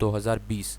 2020।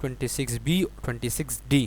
26B 26D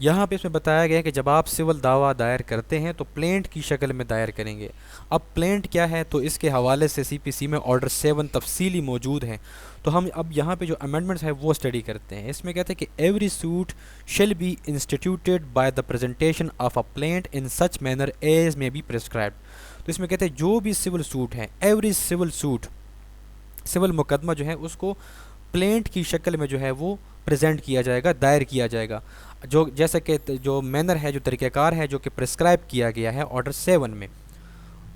یہاں پہ اس میں بتایا گیا ہے کہ جب آپ سول دعویٰ دائر کرتے ہیں تو پلینٹ کی شکل میں دائر کریں گے. اب پلینٹ کیا ہے تو اس کے حوالے سے سی پی سی میں آرڈر 7 تفصیلی موجود ہیں. تو ہم اب یہاں پہ جو امینڈمنٹس ہے وہ اسٹڈی کرتے ہیں. اس میں کہتے ہیں کہ every suit shall be instituted by the presentation of a plaint in such manner as may be prescribed. تو اس میں کہتے ہیں جو بھی سول سوٹ ہے، ایوری سول سوٹ، سول مقدمہ جو ہے اس کو پلینٹ کی شکل میں جو ہے وہ پریزنٹ کیا جائے گا، دائر کیا جائے گا، جو جیسا کہ جو مینر ہے، جو طریقہ کار ہے جو کہ پرسکرائب کیا گیا ہے آرڈر 7 میں.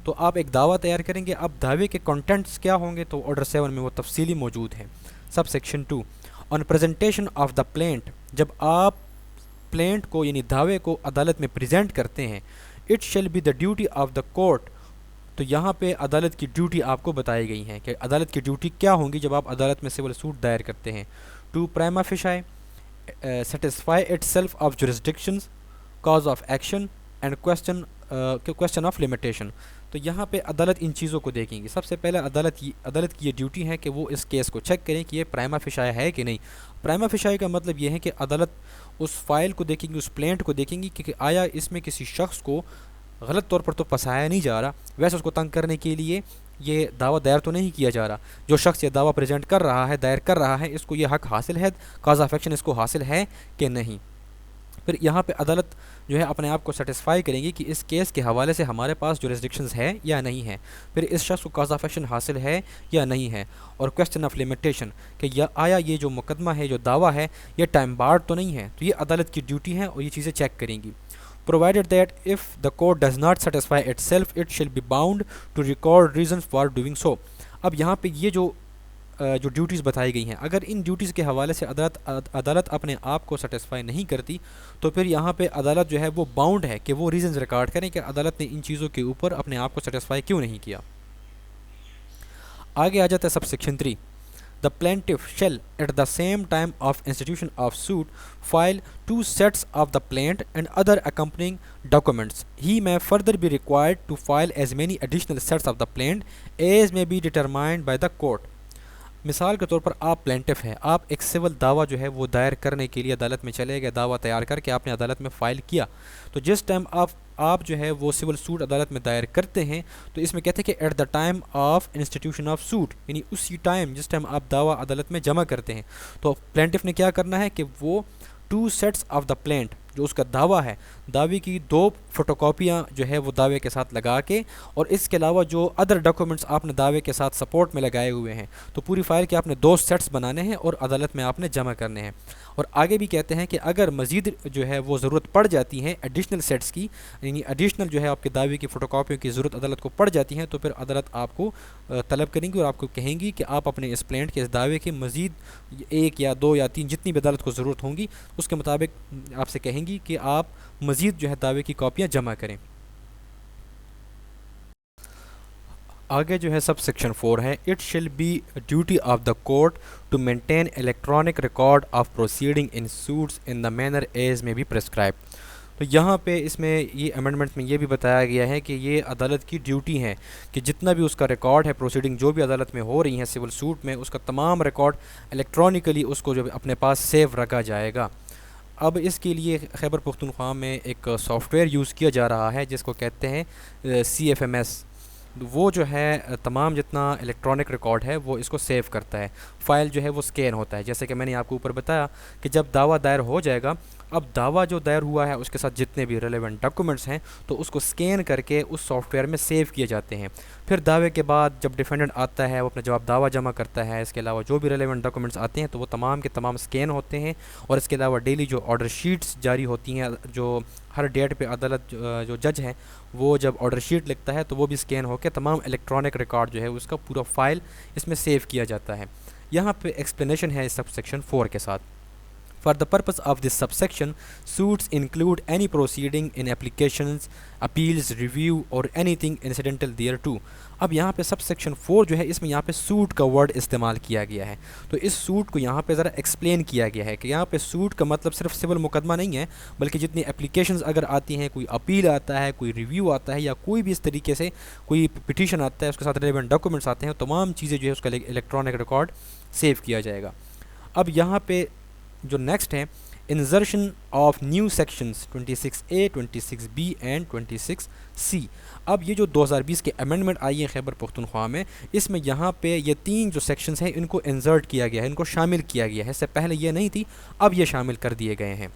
تو آپ ایک دعویٰ تیار کریں گے. اب دعوے کے کنٹینٹس کیا ہوں گے تو آرڈر 7 میں وہ تفصیلی موجود ہیں. Sub section 2 on presentation of the plaint, جب آپ پلینٹ کو یعنی دعوے کو عدالت میں پریزنٹ کرتے ہیں، it shall be the duty of the court. تو یہاں پہ عدالت کی ڈیوٹی آپ کو بتائی گئی ہیں کہ عدالت کی ڈیوٹی کیا ہوں گی جب آپ عدالت میں سول سوٹ دائر کرتے ہیں. To prima facie satisfy itself of jurisdictions, cause of action and question of limitation. تو یہاں پہ عدالت ان چیزوں کو دیکھیں گی. سب سے پہلے عدالت کی یہ ڈیوٹی ہے کہ وہ اس کیس کو چیک کریں کہ یہ پرائما فیشائی ہے کہ نہیں. پرائما فیشائی کا مطلب یہ ہے کہ عدالت اس فائل کو دیکھیں گی، اس پلینٹ کو دیکھیں گی کہ آیا اس میں کسی شخص کو غلط طور پر تو پھنسایا نہیں جا رہا، ویسے اس کو تنگ کرنے کے لیے یہ دعویٰ دائر تو نہیں کیا جا رہا. جو شخص یہ دعویٰ پریزنٹ کر رہا ہے، دائر کر رہا ہے، اس کو یہ حق حاصل ہے، کاز آف ایکشن اس کو حاصل ہے کہ نہیں. پھر یہاں پہ عدالت جو ہے اپنے آپ کو سیٹسفائی کرے گی کہ اس کیس کے حوالے سے ہمارے پاس جورسڈکشنز ہے یا نہیں ہے. پھر اس شخص کو کاز آف ایکشن حاصل ہے یا نہیں ہے. اور کویسچن آف لمیٹیشن کہ آیا یہ جو مقدمہ ہے، جو دعویٰ ہے، یہ ٹائم بارڈ تو نہیں ہے. تو یہ عدالت کی ڈیوٹی ہے اور یہ چیزیں چیک کریں گی. provided that if the court does not satisfy itself it shall be bound to record reasons for doing so. اب یہاں پہ یہ جو ڈیوٹیز بتائی گئی ہیں، اگر ان ڈیوٹیز کے حوالے سے عدالت اپنے آپ کو سیٹسفائی نہیں کرتی تو پھر یہاں پہ عدالت جو ہے وہ باؤنڈ ہے کہ وہ ریزنز ریکارڈ کریں کہ عدالت نے ان چیزوں کے اوپر اپنے آپ کو سیٹسفائی کیوں نہیں کیا. آگے آ جاتا ہے sub section 3. The plaintiff shall, at the same time of institution of suit, file 2 sets of the plaint and other accompanying documents. He may further be required to file as many additional sets of the plaint as may be determined by the court. مثال کے طور پر آپ plaintiff ہیں، آپ ایک civil دعویٰ جو ہے وہ دائر کرنے کے لیے عدالت میں چلے گئے، دعویٰ تیار کر کے آپ نے عدالت میں فائل کیا. تو جس ٹائم آپ جو ہے وہ سول سوٹ عدالت میں دائر کرتے ہیں تو اس میں کہتے ہیں کہ at the time of institution of suit, یعنی اسی ٹائم جس ٹائم آپ دعویٰ عدالت میں جمع کرتے ہیں تو پلینٹف نے کیا کرنا ہے کہ وہ 2 sets آف دا پلینٹ، جو اس کا دعویٰ ہے، دعوے کی 2 فوٹو کاپیاں جو ہے وہ دعوے کے ساتھ لگا کے، اور اس کے علاوہ جو ادر ڈاکومنٹس آپ نے دعوے کے ساتھ سپورٹ میں لگائے ہوئے ہیں، تو پوری فائل کے آپ نے 2 سیٹس بنانے ہیں اور عدالت میں آپ نے جمع کرنے ہیں. اور آگے بھی کہتے ہیں کہ اگر مزید جو ہے وہ ضرورت پڑ جاتی ہے ایڈیشنل سیٹس کی، یعنی ایڈیشنل جو ہے آپ کے دعوے کی فوٹو کاپیوں کی ضرورت عدالت کو پڑ جاتی ہے تو پھر عدالت آپ کو طلب کریں گی اور آپ کو کہیں گی کہ آپ اپنے اس پلینٹ کے اس دعوے کے مزید 1 یا 2 یا 3 جتنی بھی عدالت کو ضرورت ہوں گی اس کے مطابق آپ سے کہیں گی کہ آپ مزید جو ہے دعوے کی کاپیاں جمع کریں. آگے جو ہے سب سیکشن 4 ہے. It shall be duty of the court to maintain electronic record of proceeding in suits in the manner as may be prescribe. تو یہاں پہ اس میں یہ امینڈمنٹ میں یہ بھی بتایا گیا ہے کہ یہ عدالت کی ڈیوٹی ہے کہ جتنا بھی اس کا ریکارڈ ہے، پروسیڈنگ جو بھی عدالت میں ہو رہی ہیں سول سوٹ میں، اس کا تمام ریکارڈ الیکٹرانکلی اس کو جو اپنے پاس سیو رکھا جائے گا. اب اس کے لیے خیبر پختونخوا میں ایک سافٹ ویئر یوز کیا جا رہا ہے جس کو کہتے ہیں CFMS. وہ جو ہے تمام جتنا الیکٹرانک ریکارڈ ہے وہ اس کو سیو کرتا ہے. فائل جو ہے وہ سکین ہوتا ہے، جیسے کہ میں نے آپ کو اوپر بتایا کہ جب دعویٰ دائر ہو جائے گا، اب دعویٰ جو دائر ہوا ہے اس کے ساتھ جتنے بھی ریلیونٹ ڈاکومنٹس ہیں تو اس کو سکین کر کے اس سافٹ ویئر میں سیو کیے جاتے ہیں. پھر دعوے کے بعد جب ڈیفینڈنٹ آتا ہے وہ اپنا جواب دعویٰ جمع کرتا ہے، اس کے علاوہ جو بھی ریلیونٹ ڈاکومنٹس آتے ہیں تو وہ تمام کے تمام سکین ہوتے ہیں. اور اس کے علاوہ ڈیلی جو آرڈر شیٹس جاری ہوتی ہیں، جو ہر ڈیٹ پہ عدالت جو جج ہے وہ جب آرڈر شیٹ لکھتا ہے تو وہ بھی سکین ہو کے تمام الیکٹرانک ریکارڈ جو ہے اس کا پورا فائل اس میں سیو کیا جاتا ہے. یہاں پہ ایکسپلینیشن ہے سب سیکشن 4 کے ساتھ. For the purpose of this subsection, suits include any proceeding in applications, appeals, review or anything incidental thereto. اب یہاں پہ سب سیکشن 4 جو ہے اس میں یہاں پہ سوٹ کا ورڈ استعمال کیا گیا ہے. تو اس سوٹ کو یہاں پہ ذرا ایکسپلین کیا گیا ہے کہ یہاں پہ سوٹ کا مطلب صرف سول مقدمہ نہیں ہے، بلکہ جتنی اپلیکیشنز اگر آتی ہیں، کوئی اپیل آتا ہے، کوئی ریویو آتا ہے، یا کوئی بھی اس طریقے سے کوئی پٹیشن آتا ہے، اس کے ساتھ ریلیونٹ ڈاکومنٹس آتے ہیں، تمام چیزیں جو ہے اس کا الیکٹرانک ریکارڈ سیو کیا جائے گا. اب یہاں پہ جو نیکسٹ ہے، insertion of new sections 26A 26B and 26C. اب یہ جو 2020 کے امینڈمنٹ آئی ہے خیبر پختونخوا میں، اس میں یہاں پہ یہ 3 جو سیکشنز ہیں ان کو انزرٹ کیا گیا ہے، ان کو شامل کیا گیا ہے. اس سے پہلے یہ نہیں تھی، اب یہ شامل کر دیے گئے ہیں.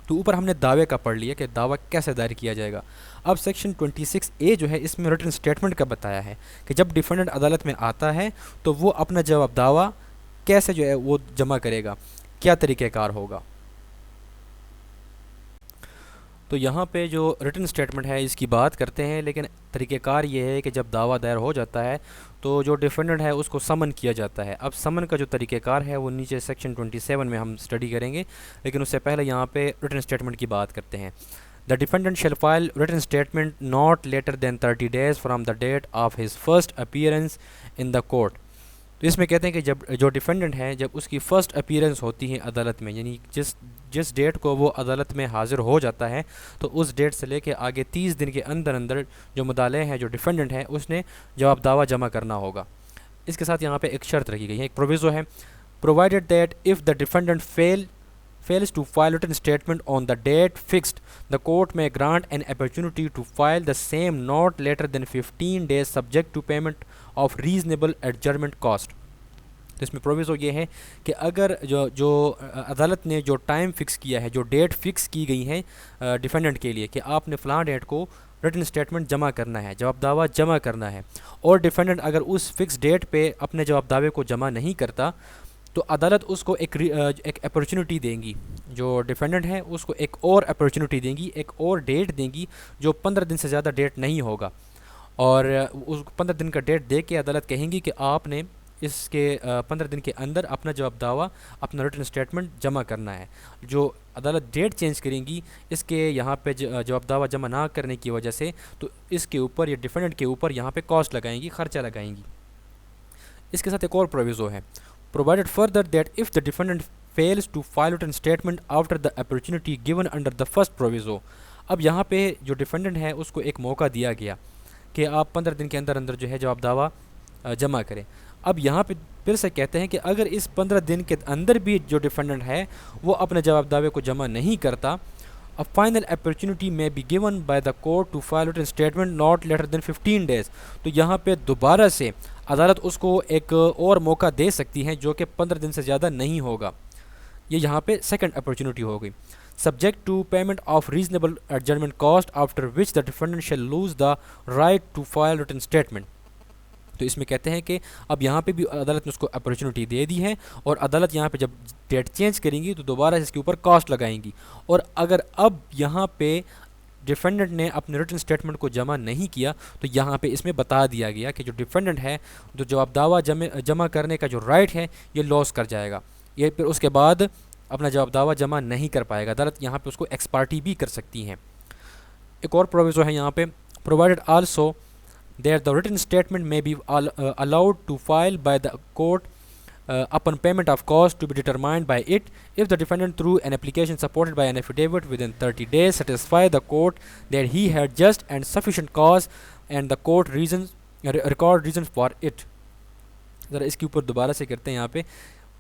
تو اوپر ہم نے دعوے کا پڑھ لیا کہ دعویٰ کیسے دائر کیا جائے گا. اب سیکشن 26A جو ہے اس میں ریٹن اسٹیٹمنٹ کا بتایا ہے کہ جب ڈیفینڈنٹ عدالت میں آتا ہے تو وہ اپنا جواب دعویٰ کیسے جو ہے وہ جمع کرے گا، کیا طریقہ کار ہوگا. تو یہاں پہ جو ریٹن اسٹیٹمنٹ ہے اس کی بات کرتے ہیں، لیکن طریقہ کار یہ ہے کہ جب دعویٰ دائر ہو جاتا ہے تو جو ڈیفینڈنٹ ہے اس کو سمن کیا جاتا ہے. اب سمن کا جو طریقہ کار ہے وہ نیچے سیکشن 27 میں ہم اسٹڈی کریں گے، لیکن اس سے پہلے یہاں پہ ریٹن اسٹیٹمنٹ کی بات کرتے ہیں. The defendant shall file written statement not later than 30 days from the date of his first appearance in the court. تو اس میں کہتے ہیں کہ جب جو ڈیفینڈنٹ ہے جب اس کی فرسٹ اپیرنس ہوتی ہے عدالت میں، یعنی جس ڈیٹ کو وہ عدالت میں حاضر ہو جاتا ہے، تو اس ڈیٹ سے لے کے آگے 30 دن کے اندر اندر جو مدعلے ہیں، جو ڈیفینڈنٹ ہے، اس نے جواب دعویٰ جمع کرنا ہوگا. اس کے ساتھ یہاں پہ ایک شرط رکھی گئی ہے، ایک پروویزو ہے. provided that if the defendant fails to file written statement on the date fixed, the court may grant an opportunity to file the same not later than 15 days subject to payment of reasonable adjournment cost. تو اس میں proviso یہ ہے کہ اگر جو عدالت نے جو ٹائم فکس کیا ہے، جو ڈیٹ فکس کی گئی ہے ڈیفینڈنٹ کے لیے کہ آپ نے فلاں ڈیٹ کو ریٹن اسٹیٹمنٹ جمع کرنا ہے، جواب دعویٰ جمع کرنا ہے، اور ڈیفینڈنٹ اگر اس فکس ڈیٹ پہ اپنے جواب دعوے کو جمع نہیں کرتا تو عدالت اس کو ایک اپرچونٹی دیں گی. جو ڈیفینڈنٹ ہے اس کو ایک اور اپرچونٹی دیں گی، ایک اور ڈیٹ دیں گی جو 15 دن سے زیادہ ڈیٹ نہیں ہوگا، اور اس 15 دن کا ڈیٹ دے کے عدالت کہیں گی کہ آپ نے اس کے 15 دن کے اندر اپنا جواب دعویٰ، اپنا ریٹن اسٹیٹمنٹ جمع کرنا ہے. جو عدالت ڈیٹ چینج کریں گی اس کے یہاں پہ جواب دعویٰ جمع نہ کرنے کی وجہ سے، تو اس کے اوپر یا ڈیفینڈنٹ کے اوپر یہاں پہ کاسٹ لگائیں گی، خرچہ لگائیں گی. اس کے ساتھ ایک اور پروویزو ہے. Provided further that if the defendant fails to file written statement after the opportunity given under the first proviso. اب یہاں پہ جو ڈیفینڈنٹ ہے اس کو ایک موقع دیا گیا کہ آپ 15 دن کے اندر اندر جو ہے جواب دعویٰ جمع کریں. اب یہاں پہ پھر سے کہتے ہیں کہ اگر اس 15 دن کے اندر بھی جو ڈیفینڈنٹ ہے وہ اپنے جواب دعوے کو جمع نہیں کرتا، a final opportunity may be given by the court to file written statement not later than 15 days. تو یہاں پہ دوبارہ سے عدالت اس کو ایک اور موقع دے سکتی ہیں جو کہ 15 دن سے زیادہ نہیں ہوگا. یہ یہاں پہ سیکنڈ اپرچونٹی ہو گئی. subject to payment of reasonable adjournment cost after which the defendant shall lose the right to file written statement. تو اس میں کہتے ہیں کہ اب یہاں پہ بھی عدالت نے اس کو اپرچونٹی دے دی ہے، اور عدالت یہاں پہ جب ڈیٹ چینج کریں گی تو دوبارہ اس کے اوپر کاسٹ لگائیں گی. اور اگر اب یہاں پہ ڈیفینڈنٹ نے اپنے ریٹن اسٹیٹمنٹ کو جمع نہیں کیا تو یہاں پہ اس میں بتا دیا گیا کہ جو ڈیفینڈنٹ ہے جو جواب دعویٰ جمع کرنے کا جو رائٹ ہے یہ لاس کر جائے گا، یہ پھر اس کے بعد اپنا جواب دعویٰ جمع نہیں کر پائے گا. عدالت یہاں پہ اس کو ایکسپارٹی بھی کر سکتی ہیں. ایک اور پروویزو ہے یہاں پہ. provided also that the written statement may be allowed to file by the court upon payment of cost to be determined by it if the defendant through an application supported by an affidavit within 30 days satisfy the court that he had just and sufficient cause and the court record reasons for it. ذرا اس کے اوپر دوبارہ سے کرتے ہیں. یہاں پہ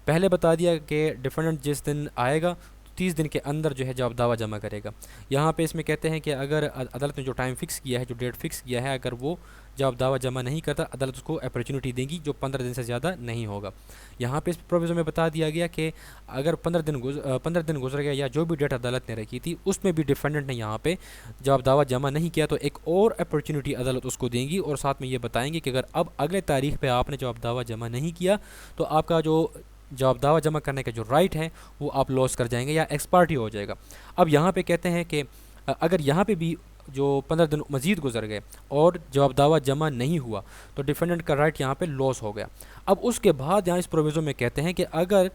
پہلے بتا دیا کہ ڈیفینڈنٹ جس دن آئے گا 30 دن کے اندر جو ہے جواب دعویٰ جمع کرے گا. یہاں پہ اس میں کہتے ہیں کہ اگر عدالت نے جو ٹائم فکس کیا ہے، جو ڈیٹ فکس کیا ہے، اگر وہ جواب دعویٰ جمع نہیں کرتا عدالت اس کو اپرچونٹی دیں گی جو 15 دن سے زیادہ نہیں ہوگا. یہاں پہ اس پروویزو میں بتا دیا گیا کہ اگر 15 دن گزر گیا یا جو بھی ڈیٹ عدالت نے رکھی تھی اس میں بھی ڈیفینڈنٹ نے یہاں پہ جواب دعویٰ جمع نہیں کیا تو ایک اور اپرچونٹی عدالت اس کو دیں گی، اور ساتھ میں یہ بتائیں گے کہ اگر اب اگلے تاریخ پہ آپ نے جواب دعویٰ جمع نہیں کیا تو آپ کا جو جواب دعویٰ جمع کرنے کا جو رائٹ ہے وہ آپ لاس کر جائیں گے یا ایکسپارٹی ہو جائے گا. اب یہاں پہ کہتے ہیں کہ اگر یہاں پہ بھی جو 15 دن مزید گزر گئے اور جواب دعویٰ جمع نہیں ہوا تو ڈیفینڈنٹ کا رائٹ یہاں پہ لاس ہو گیا. اب اس کے بعد یہاں اس پروویزو میں کہتے ہیں کہ اگر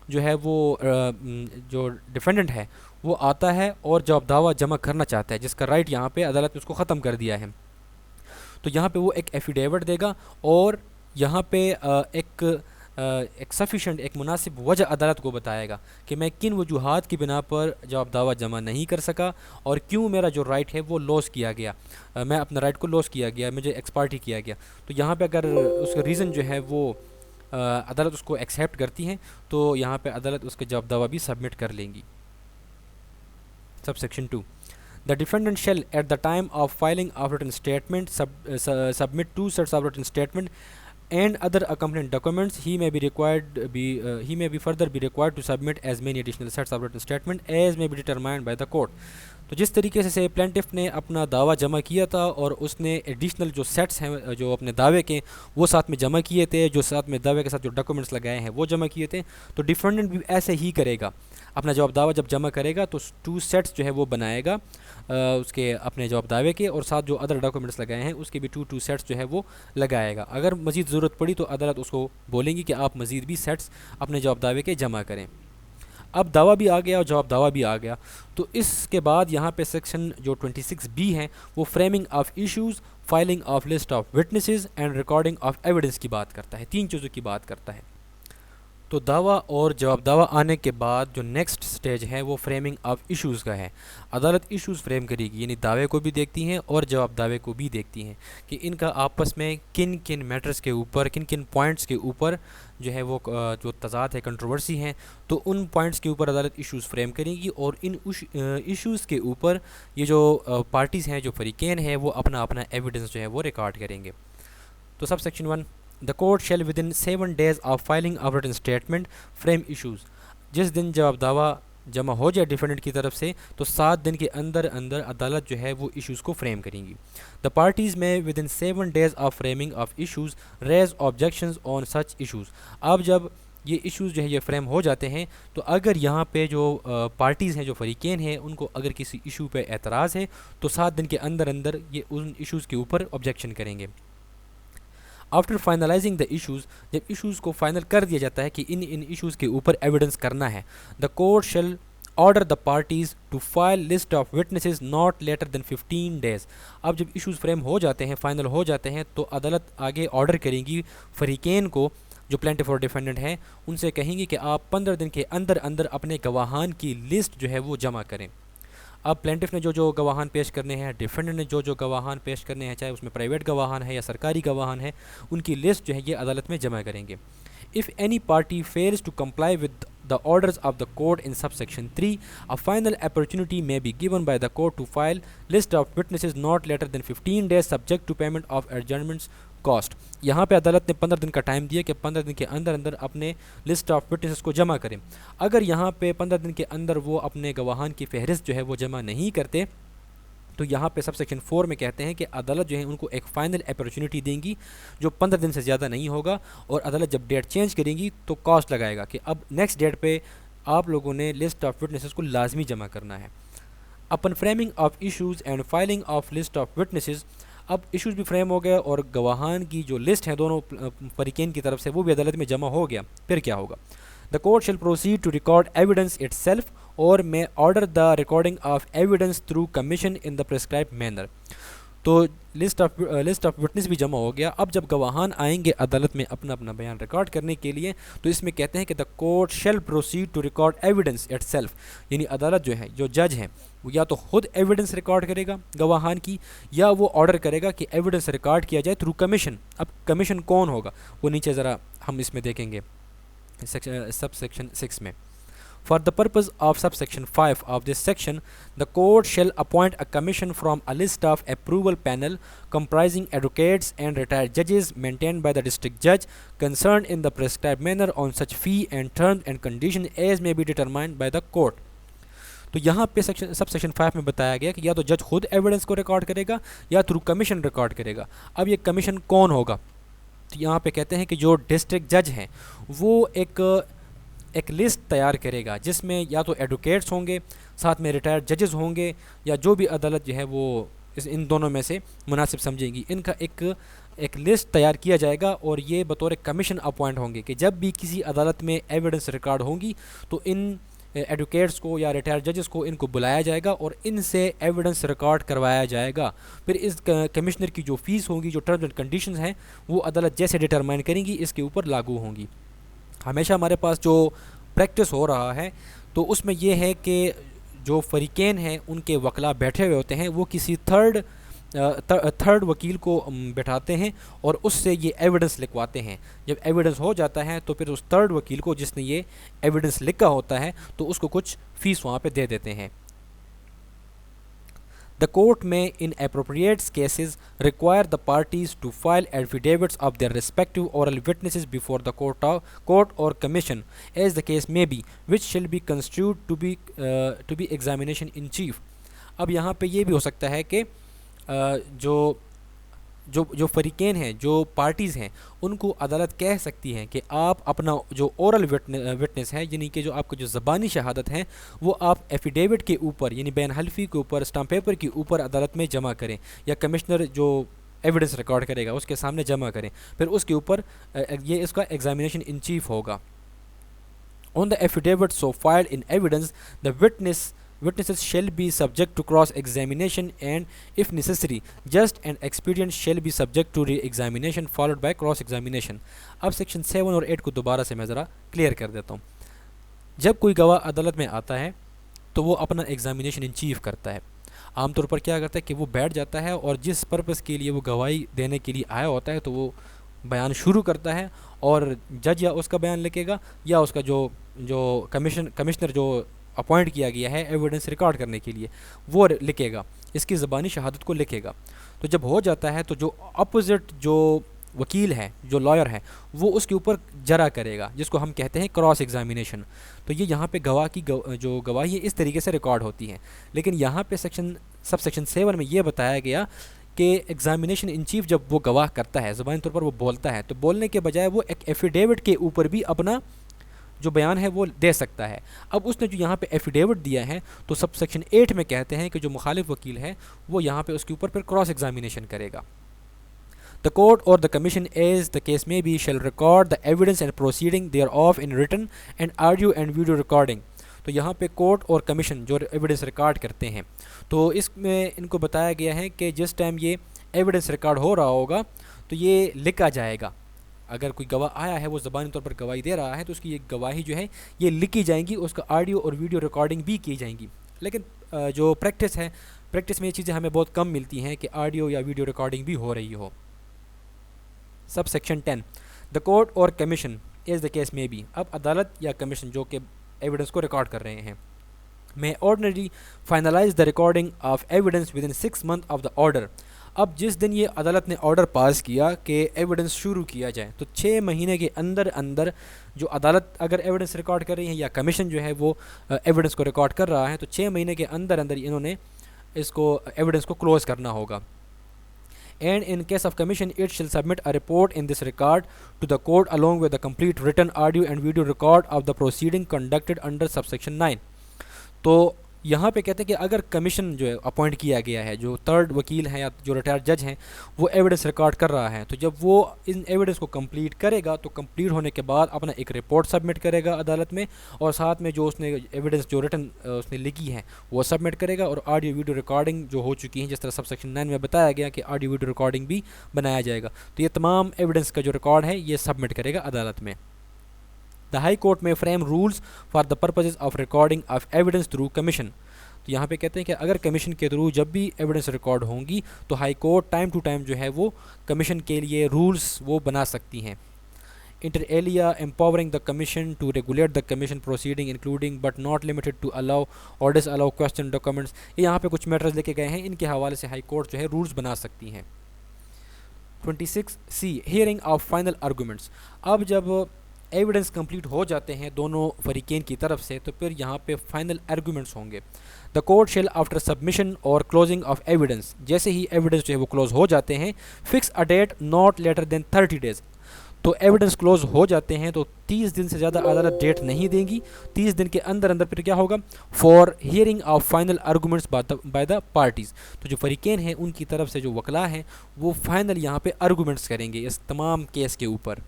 جو ہے وہ جو ڈیفینڈنٹ ہے وہ آتا ہے اور جواب دعویٰ جمع کرنا چاہتا ہے جس کا رائٹ یہاں پہ عدالت نے اس کو ختم کر دیا ہے، تو یہاں پہ وہ ایک ایفیڈیوٹ دے گا اور یہاں پہ ایک سفیشینٹ، ایک مناسب وجہ عدالت کو بتائے گا کہ میں کن وجوہات کی بنا پر جواب دعویٰ جمع نہیں کر سکا اور کیوں میرا جو رائٹ ہے وہ لاس کیا گیا، میں اپنا رائٹ کو لاس کیا گیا، مجھے ایکسپارٹی کیا گیا. تو یہاں پہ اگر اس کا ریزن جو ہے وہ عدالت اس کو ایکسیپٹ کرتی ہیں تو یہاں پہ عدالت اس کے جواب دعویٰ بھی سبمٹ کر لیں گی. Subsection 2. The defendant shall, at the time of filing of written statement, submit 2 sets of written statement and other accompanying documents. He may be further be required to submit as many additional sets of written statement as may be determined by the court. تو جس طریقے سے plaintiff نے اپنا دعویٰ جمع کیا تھا اور اس نے ایڈیشنل جو سیٹس ہیں جو اپنے دعوے کے وہ ساتھ میں جمع کیے تھے، جو ساتھ میں دعوے کے ساتھ جو ڈاکومنٹس لگائے ہیں وہ جمع کیے تھے، تو ڈیفینڈنٹ بھی ایسے ہی کرے گا. اپنا جواب دعویٰ جب جمع کرے گا تو 2 سیٹس جو ہے وہ بنائے گا اس کے اپنے جواب دعوے کے، اور ساتھ جو ادر ڈاکومنٹس لگائے ہیں اس کے بھی 2 سیٹس جو ہے وہ لگائے گا. اگر مزید ضرورت پڑی تو عدالت اس کو بولیں گی کہ آپ مزید بھی سیٹس اپنے جواب دعوے کے جمع کریں. اب دعویٰ بھی آ گیا اور جواب دعویٰ بھی آ گیا، تو اس کے بعد یہاں پہ سیکشن جو 26B ہے وہ framing of issues, filing of list of witnesses and recording of evidence کی بات کرتا ہے. 3 چیزوں کی بات کرتا ہے. تو دعویٰ اور جواب دعویٰ آنے کے بعد جو نیکسٹ سٹیج ہے وہ فریمنگ آف ایشوز کا ہے. عدالت ایشوز فریم کرے گی، یعنی دعوے کو بھی دیکھتی ہیں اور جواب دعوے کو بھی دیکھتی ہیں کہ ان کا آپس میں کن کن میٹرز کے اوپر، کن کن پوائنٹس کے اوپر جو ہے وہ جو تضاد ہے، کنٹروورسی ہیں، تو ان پوائنٹس کے اوپر عدالت ایشوز فریم کرے گی، اور ان ایشوز کے اوپر یہ جو پارٹیز ہیں، جو فریقین ہیں، وہ اپنا اپنا ایویڈنس جو ہے وہ ریکارڈ کریں گے. تو sub section 1. The court shall within 7 days of filing of written statement frame issues. جس دن جواب دعویٰ جمع ہو جائے ڈیفینڈنٹ کی طرف سے تو 7 دن کے اندر اندر عدالت جو ہے وہ ایشوز کو فریم کریں گی. The parties may within 7 days of framing of issues raise objections on such issues. اب جب یہ ایشوز جو ہے یہ فریم ہو جاتے ہیں تو اگر یہاں پہ جو پارٹیز ہیں، جو فریقین ہیں، ان کو اگر کسی ایشو پہ اعتراض ہے تو 7 دن کے اندر اندر یہ ان ایشوز کے اوپر آبجیکشن کریں گے. آفٹر فائنلائزنگ دا ایشوز، جب ایشوز کو فائنل کر دیا جاتا ہے کہ ان ایشوز کے اوپر ایویڈنس کرنا ہے، the court shall order the parties to file list of witnesses not later than 15 days. اب جب ایشوز فریم ہو جاتے ہیں، فائنل ہو جاتے ہیں، تو عدالت آگے آرڈر کریں گی فریقین کو، جو پلینٹف اور ڈیفینڈنٹ ہیں، ان سے کہیں گی کہ آپ 15 دن کے اندر اندر اپنے گواہان کی لسٹ جو ہے وہ جمع کریں. اب پلینٹف نے جو گواہان پیش کرنے ہیں، ڈیفینڈنٹ نے جو گواہان پیش کرنے ہیں، چاہے اس میں پرائیویٹ گواہان ہے یا سرکاری گواہان ہے، ان کی لسٹ جو ہے یہ عدالت میں جمع کریں گے. If any party fails to comply with the orders of the court in subsection 3, a final opportunity may be given by the court to file list of witnesses not later than 15 days subject to payment of adjournments cost. یہاں پہ عدالت نے 15 دن کا time دیا کہ 15 دن کے اندر اندر اپنے list of witnesses کو جمع کریں. اگر یہاں پہ 15 دن کے اندر وہ اپنے گواہان کی فہرست جو ہے وہ جمع نہیں کرتے تو یہاں پہ سب سیکشن 4 میں کہتے ہیں کہ عدالت جو ہے ان کو ایک فائنل اپرچونٹی دیں گی جو 15 دن سے زیادہ نہیں ہوگا، اور عدالت جب ڈیٹ چینج کریں گی تو کاسٹ لگائے گا کہ اب نیکسٹ ڈیٹ پہ آپ لوگوں نے لسٹ آف وٹنسز کو لازمی جمع کرنا ہے. اپن framing of issues and filing of list of witnesses, اب ایشوز بھی فریم ہو گئے اور گواہان کی جو لسٹ ہے دونوں فریقین کی طرف سے وہ بھی عدالت میں جمع ہو گیا. پھر کیا ہوگا؟ The court shall proceed to record evidence itself or may order the recording of evidence through commission in the prescribed manner. تو لسٹ آف وٹنس بھی جمع ہو گیا. اب جب گواہان آئیں گے عدالت میں اپنا اپنا بیان ریکارڈ کرنے کے لیے تو اس میں کہتے ہیں کہ the court shall proceed to record evidence itself، یعنی عدالت جو ہے، جو جج ہیں، وہ یا تو خود ایویڈنس ریکارڈ کرے گا گواہان کی، یا وہ آرڈر کرے گا کہ ایویڈنس ریکارڈ کیا جائے تھرو کمیشن. اب کمیشن کون ہوگا وہ نیچے ذرا ہم اس میں دیکھیں گے سب سیکشن 6 میں. For the purpose of subsection 5 of this section, the court shall appoint a commission from a list of approval panel comprising advocates and retired judges maintained by the district judge concerned in the prescribed manner on such fee and terms and conditions as may be determined by the court. تو یہاں پہ sub section 5 میں بتایا گیا کہ یا تو جج خود ایویڈنس کو ریکارڈ کرے گا یا تھرو کمیشن ریکارڈ کرے گا. اب یہ کمیشن کون ہوگا؟ تو یہاں پہ کہتے ہیں کہ جو ڈسٹرکٹ جج ہیں وہ ایک لسٹ تیار کرے گا جس میں یا تو ایڈوکیٹس ہوں گے، ساتھ میں ریٹائرڈ ججز ہوں گے، یا جو بھی عدالت جو ہے وہ ان دونوں میں سے مناسب سمجھیں گی. ان کا ایک لسٹ تیار کیا جائے گا اور یہ بطور کمیشن اپوائنٹ ہوں گے کہ جب بھی کسی عدالت میں ایویڈنس ریکارڈ ہوں گی تو ان ایڈوکیٹس کو یا ریٹائرڈ ججز کو ان کو بلایا جائے گا اور ان سے ایویڈنس ریکارڈ کروایا جائے گا. پھر اس کمشنر کی جو فیس ہوگی، جو ٹرمز اینڈ کنڈیشنز ہیں، وہ عدالت جیسے ڈیٹرمائن کریں گی اس کے اوپر لاگو ہوں گی. ہمیشہ ہمارے پاس جو پریکٹس ہو رہا ہے تو اس میں یہ ہے کہ جو فریقین ہیں ان کے وکلا بیٹھے ہوئے ہوتے ہیں، وہ کسی تھرڈ وکیل کو بٹھاتے ہیں اور اس سے یہ ایویڈنس لکھواتے ہیں. جب ایویڈنس ہو جاتا ہے تو پھر اس تھرڈ وکیل کو جس نے یہ ایویڈنس لکھا ہوتا ہے تو اس کو کچھ فیس وہاں پہ دے دیتے ہیں. The court may, in appropriate cases, require the parties to file affidavits of their respective oral witnesses before the court or commission, as the case may be, which shall be construed to be examination in chief. اب یہاں پہ یہ بھی ہو سکتا ہے کہ جو فریقین ہیں، جو پارٹیز ہیں، ان کو عدالت کہہ سکتی ہیں کہ آپ اپنا جو اورل وٹنس ہے، یعنی کہ جو آپ کو جو زبانی شہادت ہیں، وہ آپ ایفیڈیوٹ کے اوپر، یعنی بین حلفی کے اوپر، اسٹامپ پیپر کے اوپر عدالت میں جمع کریں، یا کمشنر جو ایویڈنس ریکارڈ کرے گا اس کے سامنے جمع کریں، پھر اس کے اوپر یہ اس کا ایگزامینیشن ان چیف ہوگا. On the affidavit so filed in evidence, the witnesses shall be subject to cross-examination and, if necessary, just and expedient shall be subject to re-examination followed by cross-examination. اب section 7 اور 8 کو دوبارہ سے میں ذرا clear کر دیتا ہوں. جب کوئی گواہ عدالت میں آتا ہے تو وہ اپنا ایگزامینیشن ان چیف کرتا ہے. عام طور پر کیا کرتا ہے کہ وہ بیٹھ جاتا ہے اور جس پرپس کے لیے وہ گواہی دینے کے لیے آیا ہوتا ہے تو وہ بیان شروع کرتا ہے، اور جج یا اس کا بیان لکھے گا، یا اس کا جو کمشنر جو اپوائنٹ کیا گیا ہے ایویڈنس ریکارڈ کرنے کے لیے وہ لکھے گا، اس کی زبانی شہادت کو لکھے گا. تو جب ہو جاتا ہے تو جو اپوزٹ جو وکیل ہے، جو لائر ہے، وہ اس کے اوپر جرا کرے گا، جس کو ہم کہتے ہیں کراس ایگزامینیشن. تو یہ یہاں پہ گواہ کی جو گواہی ہے اس طریقے سے ریکارڈ ہوتی ہیں. لیکن یہاں پہ سب سیکشن 7 میں یہ بتایا گیا کہ ایگزامینیشن ان چیف جب وہ گواہ کرتا ہے، زبانی طور پر وہ بولتا ہے، تو بولنے کے بجائے وہ ایک ایفیڈیوٹ کے اوپر بھی اپنا جو بیان ہے وہ دے سکتا ہے. اب اس نے جو یہاں پہ ایفیڈیوٹ دیا ہے تو سب سیکشن 8 میں کہتے ہیں کہ جو مخالف وکیل ہے وہ یہاں پہ اس کے اوپر پھر کراس ایگزامینیشن کرے گا. The court or the commission, as the case may be, shall record the evidence and proceeding thereof in written and audio and video recording. تو یہاں پہ کورٹ اور کمیشن جو ایویڈنس ریکارڈ کرتے ہیں، تو اس میں ان کو بتایا گیا ہے کہ جس ٹائم یہ ایویڈنس ریکارڈ ہو رہا ہوگا تو یہ لکھا جائے گا. اگر کوئی گواہ آیا ہے، وہ زبانی طور پر گواہی دے رہا ہے، تو اس کی یہ گواہی جو ہے یہ لکھی جائیں گی، اس کا آڈیو اور ویڈیو ریکارڈنگ بھی کی جائیں گی. لیکن جو پریکٹس ہے، پریکٹس میں یہ چیزیں ہمیں بہت کم ملتی ہیں کہ آڈیو یا ویڈیو ریکارڈنگ بھی ہو رہی ہو. سب سیکشن 10 دا کورٹ اور کمیشن ایز دا کیس میں بی. اب عدالت یا کمیشن جو کہ ایویڈنس کو ریکارڈ کر رہے ہیں، میں ordinary finalize the recording of evidence within 6 months of the order. اب جس دن یہ عدالت نے آرڈر پاس کیا کہ ایویڈنس شروع کیا جائے، تو 6 مہینے کے اندر جو عدالت اگر ایویڈنس ریکارڈ کر رہی ہے یا کمیشن جو ہے وہ ایویڈنس کو ریکارڈ کر رہا ہے، تو 6 مہینے کے اندر انہوں نے اس کو ایویڈنس کو کلوز کرنا ہوگا. And in case of commission, it shall submit a report in this regard to the court along with the complete written audio and video record of the proceeding conducted under subsection 9. تو یہاں پہ کہتے ہیں کہ اگر commission جو ہے appoint کیا گیا ہے، جو تھرڈ وکیل ہیں یا جو ریٹائرڈ جج ہیں، وہ ایویڈنس ریکارڈ کر رہا ہے، تو جب وہ ان ایویڈنس کو کمپلیٹ کرے گا تو کمپلیٹ ہونے کے بعد اپنا ایک رپورٹ سبمٹ کرے گا عدالت میں، اور ساتھ میں جو اس نے ایویڈنس جو ریٹن اس نے لکھی ہے وہ سبمٹ کرے گا، اور آڈیو ویڈیو ریکارڈنگ جو ہو چکی ہیں، جس طرح سب سیکشن 9 میں بتایا گیا کہ آڈیو ویڈیو ریکارڈنگ بھی بنایا جائے گا. تو یہ تمام ایویڈنس کا جو ریکارڈ ہے یہ سبمٹ کرے گا عدالت میں. The High Court may frame rules for the purposes of recording of evidence through commission. تو یہاں پہ کہتے ہیں کہ اگر کمیشن کے تھرو جب بھی ایویڈنس ریکارڈ ہوں گی تو high court time to time جو ہے وہ کمیشن کے لیے رولز وہ بنا سکتی ہیں. Inter alia empowering the commission to regulate the commission proceeding including but not limited to allow or dish allow question documents. یہاں پہ کچھ میٹرز لے کے گئے ہیں، ان کے حوالے سے ہائی کورٹ جو ہے رولز بنا سکتی ہیں. 26C hearing of final arguments. اب جب ایویڈنس کمپلیٹ ہو جاتے ہیں دونوں فریقین کی طرف سے، تو پھر یہاں پہ فائنل آرگومنٹس ہوں گے. دا کورٹ شیل آفٹر سبمیشن اور کلوزنگ آف ایویڈنس، جیسے ہی ایویڈنس جو ہے وہ کلوز ہو جاتے ہیں، fix a date not later than 30 days. تو ایویڈنس کلوز ہو جاتے ہیں تو 30 دن سے زیادہ عدالت ڈیٹ نہیں دیں گی. 30 دن کے اندر پھر کیا ہوگا؟ For hearing of final arguments by the parties. تو جو فریقین ہیں ان کی طرف سے جو وکلاء ہیں وہ فائنل یہاں پہ آرگومنٹس کریں گے اس تمام کیس کے اوپر.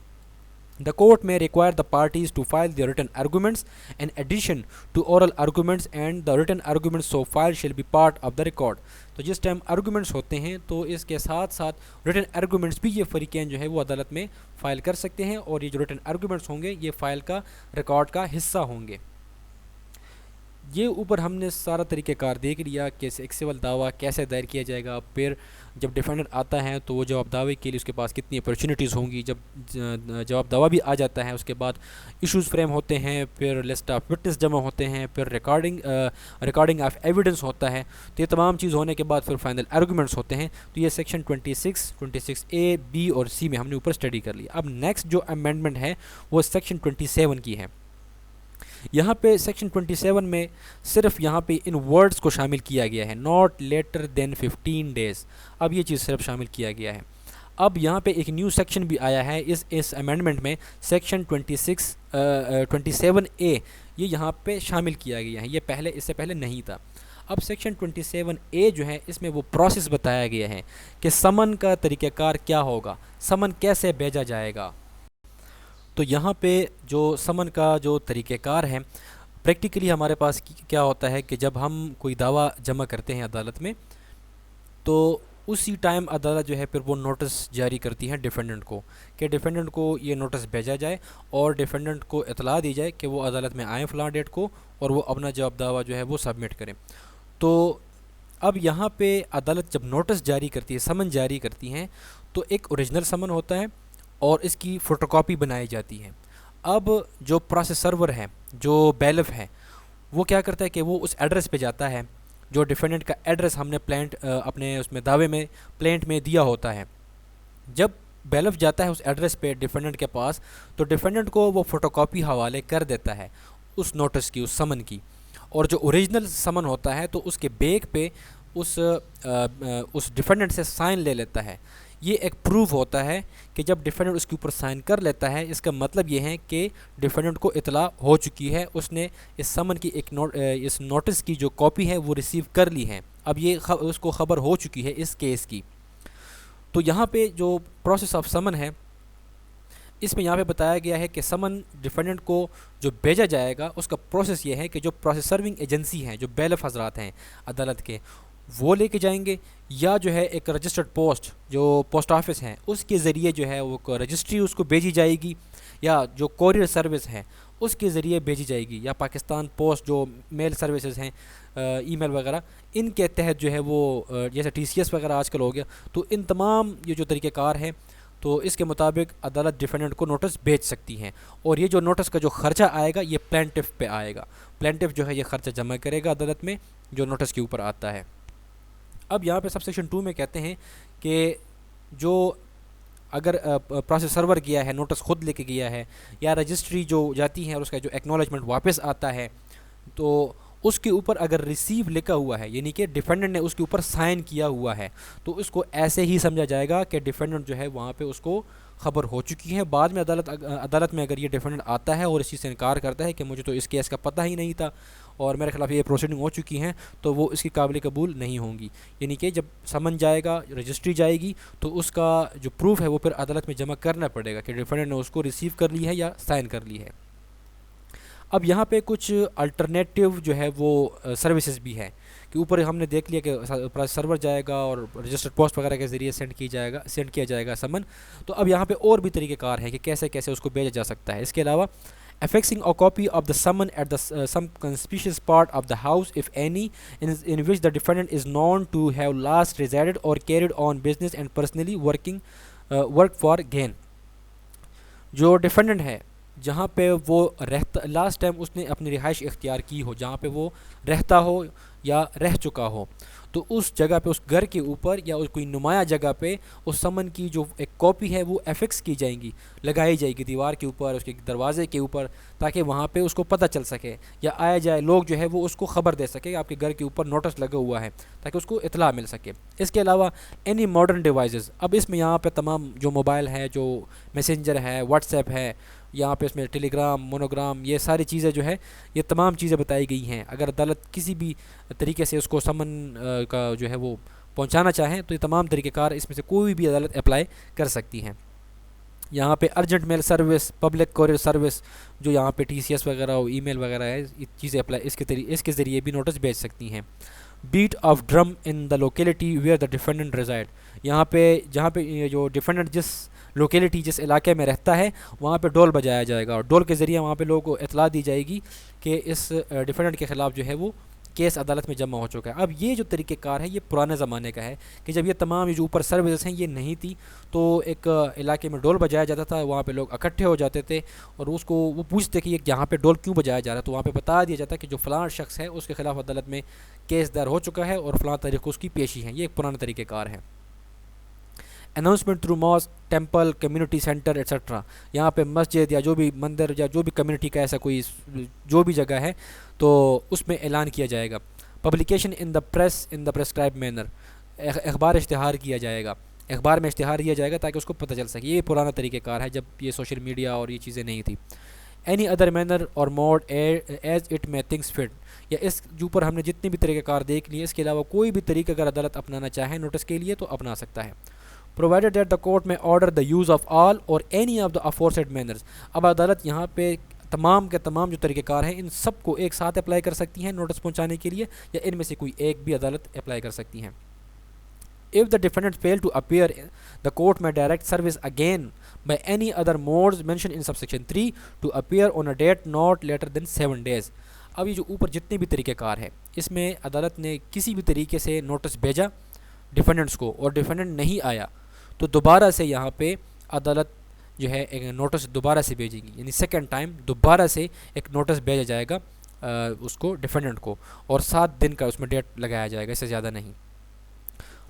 The court may require the parties to file their written arguments in addition to oral arguments, and the written arguments so filed shall be part of the record. تو جس time arguments ہوتے ہیں تو اس کے ساتھ ساتھ ریٹن آرگومنٹس بھی یہ فریقین جو ہے وہ عدالت میں فائل کر سکتے ہیں، اور یہ جو ریٹن آرگومنٹس ہوں گے یہ فائل کا ریکارڈ کا حصہ ہوں گے. یہ اوپر ہم نے سارا طریقہ کار دیکھ لیا کہ ایک سول دعویٰ کیسے دائر کیا جائے گا، پھر جب ڈیفینڈنٹ آتا ہے تو وہ جواب دعوے کے لیے اس کے پاس کتنی اپرچونیٹیز ہوں گی، جب جواب دعویٰ بھی آ جاتا ہے اس کے بعد ایشوز فریم ہوتے ہیں، پھر لسٹ آف وٹنس جمع ہوتے ہیں، پھر ریکارڈنگ آف ایویڈنس ہوتا ہے، تو یہ تمام چیز ہونے کے بعد پھر فائنل آرگومنٹس ہوتے ہیں۔ تو یہ سیکشن 26A B اور C میں ہم نے اوپر اسٹڈی کر لی۔ اب نیکسٹ جو امینڈمنٹ ہے وہ سیکشن 27 کی ہے۔ یہاں پہ سیکشن 27 میں صرف یہاں پہ ان ورڈز کو شامل کیا گیا ہے، ناٹ لیٹر دین 15 days، اب یہ چیز صرف شامل کیا گیا ہے۔ اب یہاں پہ ایک نیو سیکشن بھی آیا ہے اس امینڈمنٹ میں، سیکشن 27A، یہ یہاں پہ شامل کیا گیا ہے، یہ اس سے پہلے نہیں تھا۔ اب سیکشن 27A جو ہے اس میں وہ پروسیس بتایا گیا ہے کہ سمن کا طریقہ کار کیا ہوگا، سمن کیسے بھیجا جائے گا۔ تو یہاں پہ جو سمن کا جو طریقہ کار ہے، پریکٹیکلی ہمارے پاس کیا ہوتا ہے کہ جب ہم کوئی دعویٰ جمع کرتے ہیں عدالت میں، تو اسی ٹائم عدالت جو ہے پھر وہ نوٹس جاری کرتی ہے ڈیفینڈنٹ کو کہ ڈیفینڈنٹ کو یہ نوٹس بھیجا جائے اور ڈیفینڈنٹ کو اطلاع دی جائے کہ وہ عدالت میں آئیں فلاں ڈیٹ کو اور وہ اپنا جواب دعویٰ جو ہے وہ سبمٹ کریں۔ تو اب یہاں پہ عدالت جب نوٹس جاری کرتی ہے، سمن جاری کرتی ہیں، تو ایک اوریجنل سمن ہوتا ہے اور اس کی فوٹو کاپی بنائی جاتی ہے۔ اب جو پروسیس سرور ہے، جو بیلف ہے، وہ کیا کرتا ہے کہ وہ اس ایڈریس پہ جاتا ہے جو ڈیفینڈنٹ کا ایڈریس ہم نے اپنے اس میں دعوے میں پلینٹ میں دیا ہوتا ہے۔ جب بیلف جاتا ہے اس ایڈریس پہ ڈیفینڈنٹ کے پاس، تو ڈیفینڈنٹ کو وہ فوٹو کاپی حوالے کر دیتا ہے اس نوٹس کی، اس سمن کی، اور جو اوریجنل سمن ہوتا ہے تو اس کے بیک پہ اس ڈیفینڈنٹ سے سائن لے لیتا ہے۔ یہ ایک پروف ہوتا ہے کہ جب ڈیفینڈنٹ اس کے اوپر سائن کر لیتا ہے، اس کا مطلب یہ ہے کہ ڈیفینڈنٹ کو اطلاع ہو چکی ہے، اس نے اس سمن کی اس نوٹس کی جو کاپی ہے وہ ریسیو کر لی ہے، اب یہ اس کو خبر ہو چکی ہے اس کیس کی۔ تو یہاں پہ جو پروسیس آف سمن ہے، اس میں یہاں پہ بتایا گیا ہے کہ سمن ڈیفینڈنٹ کو جو بھیجا جائے گا اس کا پروسیس یہ ہے کہ جو پروسیس سرونگ ایجنسی ہیں، جو بیلف حضرات ہیں عدالت کے، وہ لے کے جائیں گے، یا جو ہے ایک رجسٹرڈ پوسٹ جو پوسٹ آفس ہیں اس کے ذریعے جو ہے وہ رجسٹری اس کو بھیجی جائے گی، یا جو کوریئر سروس ہے اس کے ذریعے بھیجی جائے گی، یا پاکستان پوسٹ جو میل سروسز ہیں، ای میل وغیرہ، ان کے تحت جو ہے وہ جیسے TCS وغیرہ آج کل ہو گیا، تو ان تمام یہ جو طریقہ کار ہے تو اس کے مطابق عدالت ڈیفینڈنٹ کو نوٹس بھیج سکتی ہیں، اور یہ جو نوٹس کا جو خرچہ آئے گا یہ پلینٹف پہ آئے گا، پلینٹف جو ہے یہ خرچہ جمع کرے گا عدالت میں جو نوٹس کے اوپر آتا ہے۔ اب یہاں پہ سب سیکشن 2 میں کہتے ہیں کہ جو اگر پروسیس سرور گیا ہے، نوٹس خود لے کے گیا ہے، یا رجسٹری جو جاتی ہے اور اس کا جو ایکنالجمنٹ واپس آتا ہے، تو اس کے اوپر اگر ریسیو لکھا ہوا ہے، یعنی کہ ڈیفینڈنٹ نے اس کے اوپر سائن کیا ہوا ہے، تو اس کو ایسے ہی سمجھا جائے گا کہ ڈیفینڈنٹ جو ہے وہاں پہ اس کو خبر ہو چکی ہے۔ بعد میں عدالت میں اگر یہ ڈیفینڈنٹ آتا ہے اور اس چیز سے انکار کرتا ہے کہ مجھے تو اس کیس کا پتہ ہی نہیں تھا اور میرے خلاف یہ پروسیڈنگ ہو چکی ہیں، تو وہ اس کی قابل قبول نہیں ہوں گی، یعنی کہ جب سمن جائے گا، رجسٹری جائے گی، تو اس کا جو پروف ہے وہ پھر عدالت میں جمع کرنا پڑے گا کہ ڈیفینڈنٹ نے اس کو ریسیو کر لی ہے یا سائن کر لی ہے۔ اب یہاں پہ کچھ الٹرنیٹیو جو ہے وہ سروسز بھی ہے کہ اوپر ہم نے دیکھ لیا کہ سرور جائے گا اور رجسٹرڈ پوسٹ وغیرہ کے ذریعے سینڈ کیا جائے گا سمن، تو اب یہاں پہ اور بھی طریقہ کار ہیں کہ کیسے کیسے اس کو بھیجا جا سکتا ہے۔ اس کے علاوہ affixing a copy of the summon at some conspicuous part of the house, if any, in which the defendant is known to have last resided or carried on business and personally worked for gain۔ جو defendant ہے جہاں پہ وہ last time اس نے اپنی رہائش اختیار کی ہو، جہاں پہ وہ رہتا ہو یا رہ چکا ہو، تو اس جگہ پہ، اس گھر کے اوپر یا کوئی نمایاں جگہ پہ اس سمن کی جو ایک کاپی ہے وہ ایفکس کی جائیں گی، لگائی جائے گی دیوار کے اوپر، اس کے دروازے کے اوپر، تاکہ وہاں پہ اس کو پتہ چل سکے یا آیا جائے لوگ جو ہے وہ اس کو خبر دے سکے آپ کے گھر کے اوپر نوٹس لگا ہوا ہے، تاکہ اس کو اطلاع مل سکے۔ اس کے علاوہ اینی ماڈرن ڈیوائسز، اب اس میں یہاں پہ تمام جو موبائل ہے، جو میسنجر ہے، واٹس ایپ ہے، یہاں پہ اس میں ٹیلی گرام، مونوگرام، یہ ساری چیزیں جو ہے یہ تمام چیزیں بتائی گئی ہیں۔ اگر عدالت کسی بھی طریقے سے اس کو سمن کا جو ہے وہ پہنچانا چاہیں تو یہ تمام طریقہ کار اس میں سے کوئی بھی عدالت اپلائی کر سکتی ہیں۔ یہاں پہ ارجنٹ میل سروس، پبلک کوریئر سروس، جو یہاں پہ TCS وغیرہ ہو، ای میل وغیرہ ہے، یہ چیزیں اپلائی اس کے ذریعے بھی نوٹس بھیج سکتی ہیں۔ Beat of drum in the locality where the defendant reside, یہاں پہ جہاں پہ جو ڈیفینڈنٹ جس لوکیلٹی جس علاقے میں رہتا ہے وہاں پہ ڈول بجایا جائے گا، اور ڈول کے ذریعے وہاں پہ لوگوں کو اطلاع دی جائے گی کہ اس ڈیفینڈنٹ کے خلاف جو ہے وہ کیس عدالت میں جمع ہو چکا ہے۔ اب یہ جو طریقہ کار ہے یہ پرانے زمانے کا ہے کہ جب یہ تمام جو اوپر سروسز ہیں یہ نہیں تھی تو ایک علاقے میں ڈول بجایا جاتا تھا، وہاں پہ لوگ اکٹھے ہو جاتے تھے اور اس کو وہ پوچھتے کہ یہ یہاں پہ ڈول کیوں بجایا جا رہا ہے، تو وہاں پہ بتا دیا جاتا کہ جو فلاں شخص ہے اس کے خلاف عدالت میں کیس دائر ہو چکا ہے اور فلاں تاریخ کو اس کی پیشی ہے۔ یہ ایک پرانا طریقہ کار ہے۔ Announcement through mosque, temple, community centre etcetera, یہاں پہ مسجد یا جو بھی مندر یا جو بھی کمیونٹی کا ایسا کوئی جو بھی جگہ ہے تو اس میں اعلان کیا جائے گا۔ Publication in the press in the prescribe manner, اخبار اشتہار کیا جائے گا، اخبار میں اشتہار دیا جائے گا تاکہ اس کو پتہ چل سکے۔ یہ پرانا طریقہ کار ہے جب یہ سوشل میڈیا اور یہ چیزیں نہیں تھی۔ اینی ادر مینر اور موڈ ایز اٹ میں تھنگس فٹ، یا اس جو اوپر ہم نے جتنے بھی طریقہ کار دیکھ لیے اس کے علاوہ کوئی بھی طریقہ اگر عدالت اپنانا چاہے نوٹس کے لیے تو اپنا سکتا ہے۔ provided that the court may order the use of all or any of the aforesaid manners، اب عدالت یہاں پہ تمام کے تمام جو طریقہ کار ہیں ان سب کو ایک ساتھ اپلائی کر سکتی ہیں نوٹس پہنچانے کے لیے، یا ان میں سے کوئی ایک بھی عدالت اپلائی کر سکتی ہیں۔ If the defendant fail to appear, the court may direct service again by any other modes mentioned in subsection 3 to appear on a date not later than 7 days۔ اب یہ جو اوپر جتنے بھی طریقہ کار ہے اس میں عدالت نے کسی بھی طریقے سے نوٹس بھیجا ڈیفینڈنٹس کو اور ڈیفینڈنٹ نہیں آیا تو دوبارہ سے یہاں پہ عدالت جو ہے ایک نوٹس دوبارہ سے بھیجے گی، یعنی سیکنڈ ٹائم دوبارہ سے ایک نوٹس بھیجا جائے گا اس کو ڈیفینڈنٹ کو، اور 7 دن کا اس میں ڈیٹ لگایا جائے گا، اس سے زیادہ نہیں۔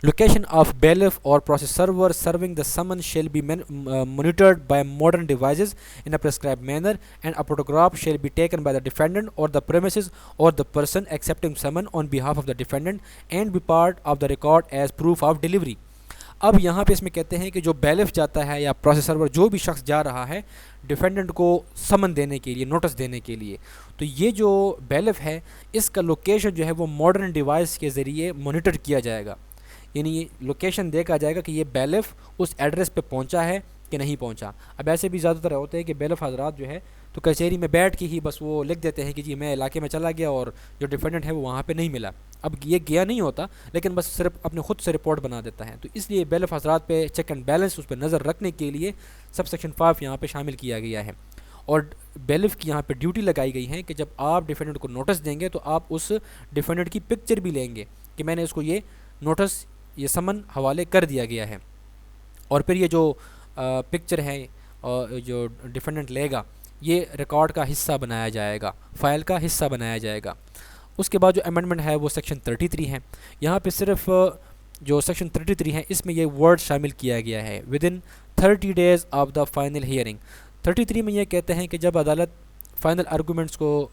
Location of bailiff or process server serving the summon shall be monitored by modern devices in a prescribed manner, and a photograph shall be taken by the defendant or the premises or the person accepting summon on behalf of the defendant and be part of the record as proof of delivery۔ اب یہاں پہ اس میں کہتے ہیں کہ جو bailiff جاتا ہے یا پروسیس سرور جو بھی شخص جا رہا ہے ڈیفینڈنٹ کو سمن دینے کے لیے، نوٹس دینے کے لیے، تو یہ جو بیلف ہے اس کا لوکیشن جو ہے وہ ماڈرن ڈیوائس کے ذریعے مانیٹر کیا جائے گا، یعنی لوکیشن دیکھا جائے گا کہ یہ بیلف اس ایڈریس پہ پہنچا ہے کہ نہیں پہنچا۔ اب ایسے بھی زیادہ تر ہوتے ہیں کہ بیلف حضرات جو ہے تو کچہری میں بیٹھ کے ہی بس وہ لکھ دیتے ہیں کہ جی میں علاقے میں چلا گیا اور جو ڈیفینڈنٹ ہے وہ وہاں پہ نہیں ملا۔ اب یہ گیا نہیں ہوتا لیکن بس صرف اپنے خود سے رپورٹ بنا دیتا ہے، تو اس لیے بیلف حضرات پہ چیک اینڈ بیلنس اس پہ نظر رکھنے کے لیے سب سیکشن 5 یہاں پہ شامل کیا گیا ہے، اور بیلف کی یہاں پہ ڈیوٹی لگائی گئی ہے کہ جب آپ ڈیفینڈنٹ کو نوٹس دیں گے تو آپ اس ڈیفینڈنٹ کی پکچر بھی لیں گے کہ میں نے اس کو یہ نوٹس یہ سمن حوالے کر دیا گیا ہے، اور پھر یہ جو پکچر ہے جو ڈیفینڈنٹ لے گا یہ ریکارڈ کا حصہ بنایا جائے گا، فائل کا حصہ بنایا جائے گا۔ اس کے بعد جو امینڈمنٹ ہے وہ سیکشن 33 ہے، یہاں پہ صرف جو سیکشن 33 ہے اس میں یہ ورڈ شامل کیا گیا ہے ودن 30 days of the final hearing. 33 میں یہ کہتے ہیں کہ جب عدالت فائنل آرگومنٹس کو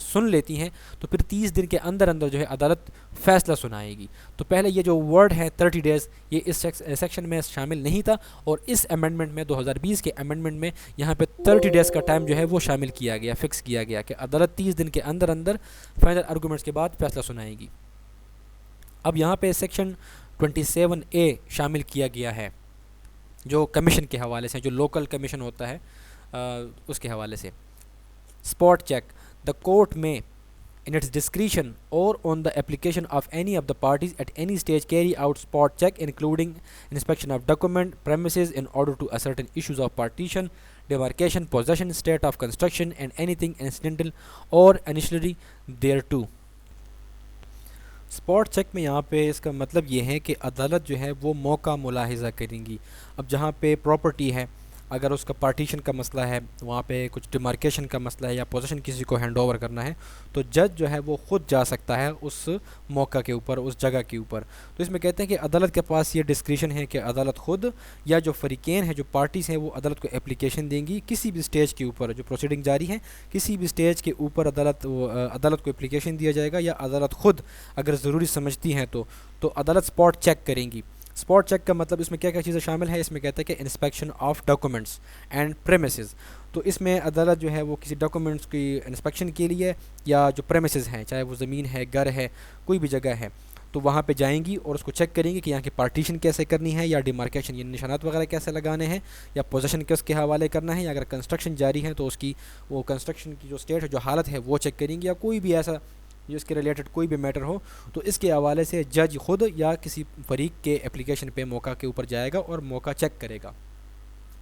سن لیتی ہیں تو پھر 30 دن کے اندر اندر جو ہے عدالت فیصلہ سنائے گی۔ تو پہلے یہ جو ورڈ ہے 30 days یہ اس سیکشن میں شامل نہیں تھا، اور اس امینڈمنٹ میں 2020 کے امینڈمنٹ میں یہاں پہ 30 days کا ٹائم جو ہے وہ شامل کیا گیا، فکس کیا گیا کہ عدالت 30 دن کے اندر اندر فائنل آرگومنٹس کے بعد فیصلہ سنائے گی۔ اب یہاں پہ سیکشن 27A شامل کیا گیا ہے جو کمیشن کے حوالے سے، جو لوکل کمیشن ہوتا ہے اس کے حوالے سے۔ Spot check, the court may in its discretion or on the application of any of the parties at any stage carry out spot check including inspection of document premises in order to ascertain issues of partition, demarcation, possession, state of construction and anything incidental or ancillary thereto۔ Spot check میں یہاں پہ اس کا مطلب یہ ہے کہ عدالت جو ہے وہ موقع ملاحظہ کریں گی۔ اب جہاں پہ پراپرٹی ہے اگر اس کا پارٹیشن کا مسئلہ ہے، وہاں پہ کچھ ڈیمارکیشن کا مسئلہ ہے یا پوزیشن کسی کو ہینڈ اوور کرنا ہے تو جج جو ہے وہ خود جا سکتا ہے اس موقع کے اوپر، اس جگہ کے اوپر۔ تو اس میں کہتے ہیں کہ عدالت کے پاس یہ ڈسکریشن ہے کہ عدالت خود یا جو فریقین ہیں جو پارٹیز ہیں وہ عدالت کو اپلیکیشن دیں گی کسی بھی سٹیج کے اوپر، جو پروسیڈنگ جاری ہے کسی بھی سٹیج کے اوپر عدالت کو اپلیکیشن دیا جائے گا، یا عدالت خود اگر ضروری سمجھتی ہیں تو عدالت اسپاٹ چیک کریں گی۔ اسپاٹ چیک کا مطلب اس میں کیا کیا چیزیں شامل ہے، اس میں کہتا ہے کہ inspection of documents and premises, تو اس میں عدالت جو ہے وہ کسی ڈاکومنٹس کی انسپیکشن کے لیے یا جو پریمیسز ہیں چاہے وہ زمین ہے، گھر ہے، کوئی بھی جگہ ہے تو وہاں پہ جائیں گی اور اس کو چیک کریں گی کہ یہاں کی پارٹیشن کیسے کرنی ہے، یا ڈیمارکیشن یعنی نشانات وغیرہ کیسے لگانے ہیں، یا پوزیشن کس کے حوالے کرنا ہے، یا اگر کنسٹرکشن جاری ہے تو اس کی وہ کنسٹرکشن کی جو اسٹیٹ ہے جو حالت ہے وہ چیک کریں گی، یا کوئی بھی ایسا جو اس کے ریلیٹڈ کوئی بھی میٹر ہو تو اس کے حوالے سے جج خود یا کسی فریق کے اپلیکیشن پہ موقع کے اوپر جائے گا اور موقع چیک کرے گا۔